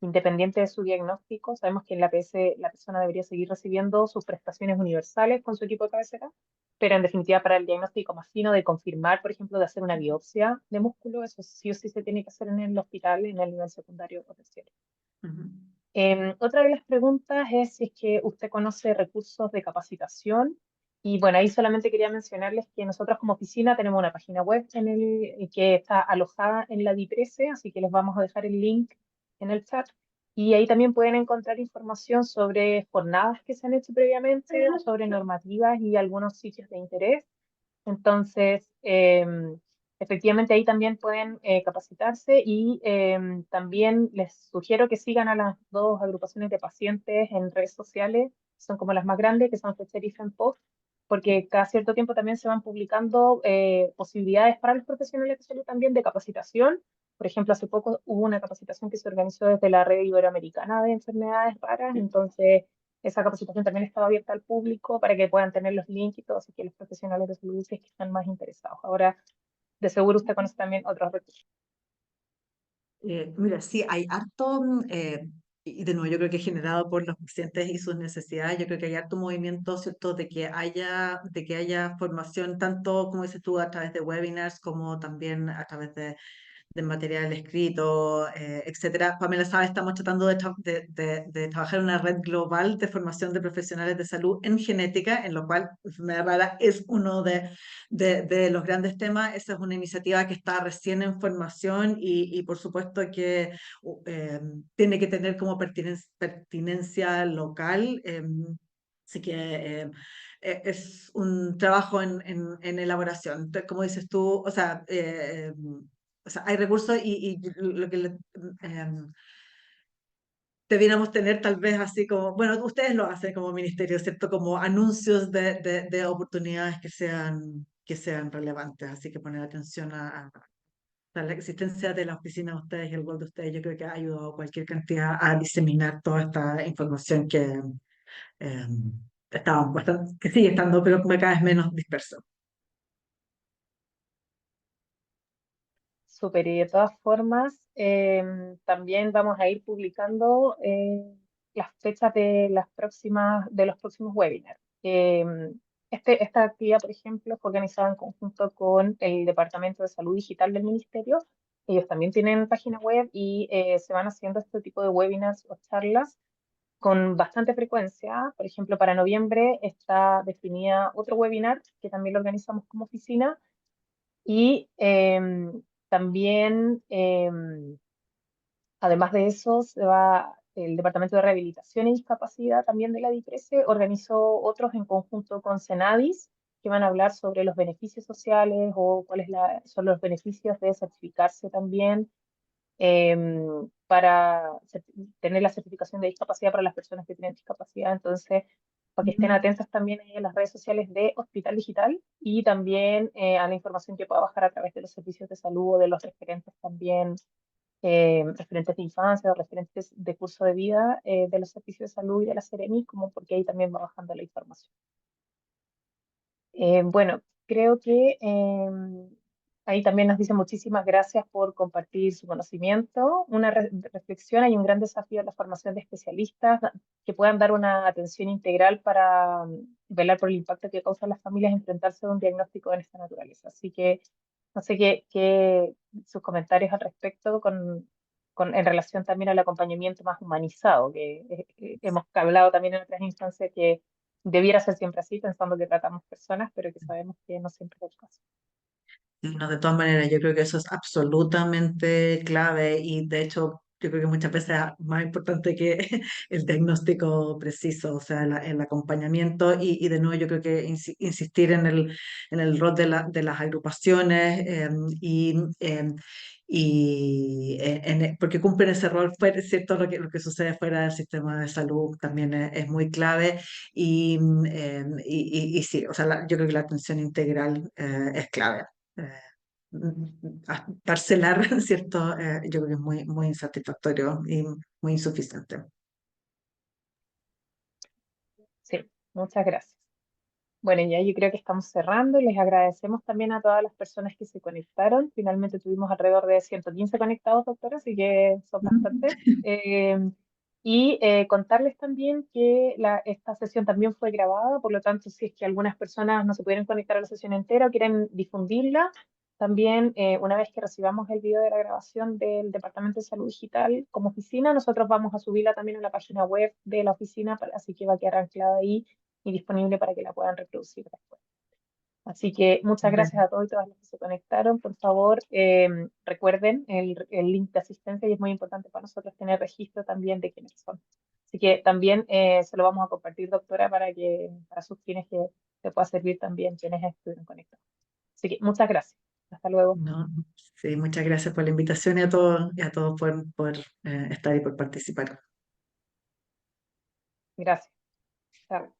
independiente de su diagnóstico, sabemos que en la APS la persona debería seguir recibiendo sus prestaciones universales con su equipo de cabecera, pero en definitiva para el diagnóstico más fino de confirmar, por ejemplo, de hacer una biopsia de músculo, eso sí o sí se tiene que hacer en el hospital, en el nivel secundario o terciario. ujú. Otra de las preguntas es si es que usted conoce recursos de capacitación. Y bueno, ahí solamente quería mencionarles que nosotros como oficina tenemos una página web que está alojada en la DIPRESE, así que les vamos a dejar el link en el chat. Y ahí también pueden encontrar información sobre jornadas que se han hecho previamente, sobre normativas y algunos sitios de interés. Entonces, efectivamente ahí también pueden capacitarse y también les sugiero que sigan a las dos agrupaciones de pacientes en redes sociales, son como las más grandes, que son Fecher y FEMPOS, porque cada cierto tiempo también se van publicando posibilidades para los profesionales de salud también de capacitación. Por ejemplo, hace poco hubo una capacitación que se organizó desde la Red Iberoamericana de Enfermedades Raras, entonces esa capacitación también estaba abierta al público para que puedan tener los links y todo, así que los profesionales de salud si es que están más interesados. Ahora, de seguro usted conoce también otros recursos. Mira, sí, hay harto, y de nuevo yo creo que es generado por los pacientes y sus necesidades, yo creo que hay harto movimiento, ¿cierto?, de que haya formación, tanto, como dices tú, a través de webinars, como también a través de material escrito, etcétera. Pamela sabe, estamos tratando de trabajar en una red global de formación de profesionales de salud en genética, en lo cual enfermedad rara es uno de los grandes temas. Esa es una iniciativa que está recién en formación y por supuesto que tiene que tener como pertinencia local. Así que es un trabajo en elaboración. Entonces, como dices tú, o sea, hay recursos y lo que debiéramos tener tal vez así como, bueno, ustedes lo hacen como ministerio, ¿cierto? Como anuncios de oportunidades que sean relevantes. Así que poner atención a la existencia de la oficina de ustedes y el rol de ustedes, yo creo que ha ayudado cualquier cantidad a diseminar toda esta información eh, estaba bastante, que sigue estando, pero cada vez menos dispersa. Súper, y de todas formas, también vamos a ir publicando las fechas de los próximos webinars. Esta actividad, por ejemplo, fue organizada en conjunto con el Departamento de Salud Digital del Ministerio. Ellos también tienen página web y se van haciendo este tipo de webinars o charlas con bastante frecuencia. Por ejemplo, para noviembre está definida otro webinar que también lo organizamos como oficina, Y también, además de eso, el Departamento de Rehabilitación y Discapacidad también de la DIPRESE organizó otros en conjunto con Senadis que van a hablar sobre los beneficios sociales o son los beneficios de certificarse también para tener la certificación de discapacidad para las personas que tienen discapacidad. Entonces, para que estén atentas también ahí en las redes sociales de Hospital Digital y también a la información que pueda bajar a través de los servicios de salud o de los referentes también, referentes de infancia o referentes de curso de vida de los servicios de salud y de la Sereni, como porque ahí también va bajando la información. Bueno, creo que ahí también nos dice muchísimas gracias por compartir su conocimiento. Una reflexión, hay un gran desafío en la formación de especialistas que puedan dar una atención integral para velar por el impacto que causan las familias enfrentarse a un diagnóstico de esta naturaleza. Así que no sé qué sus comentarios al respecto en relación también al acompañamiento más humanizado, que hemos hablado también en otras instancias que debiera ser siempre así, pensando que tratamos personas, pero que sabemos que no siempre es el caso. No, de todas maneras, yo creo que eso es absolutamente clave y de hecho yo creo que muchas veces es más importante que el diagnóstico preciso, o sea, el acompañamiento y de nuevo yo creo que insistir en el rol de las agrupaciones porque cumplen ese rol, ¿cierto? Lo que sucede fuera del sistema de salud también es muy clave y sí, o sea, yo creo que la atención integral es clave parcelar, ¿cierto? Yo creo que es muy insatisfactorio y muy insuficiente. Sí, muchas gracias. Bueno, ya yo creo que estamos cerrando y les agradecemos también a todas las personas que se conectaron. Finalmente tuvimos alrededor de 115 conectados, doctora, así que son bastantes. Contarles también que esta sesión también fue grabada, por lo tanto, si es que algunas personas no se pudieron conectar a la sesión entera o quieren difundirla, también una vez que recibamos el video de la grabación del Departamento de Salud Digital como oficina, nosotros vamos a subirla también a la página web de la oficina, así que va a quedar anclada ahí y disponible para que la puedan reproducir después. Así que muchas gracias a todos y todas los que se conectaron. Por favor, recuerden el link de asistencia y es muy importante para nosotros tener registro también de quiénes son. Así que también se lo vamos a compartir, doctora, para sus fines que se pueda servir también quienes estuvieron conectados. Así que muchas gracias. Hasta luego. No, sí, muchas gracias por la invitación y a todos por estar y por participar. Gracias. Chao.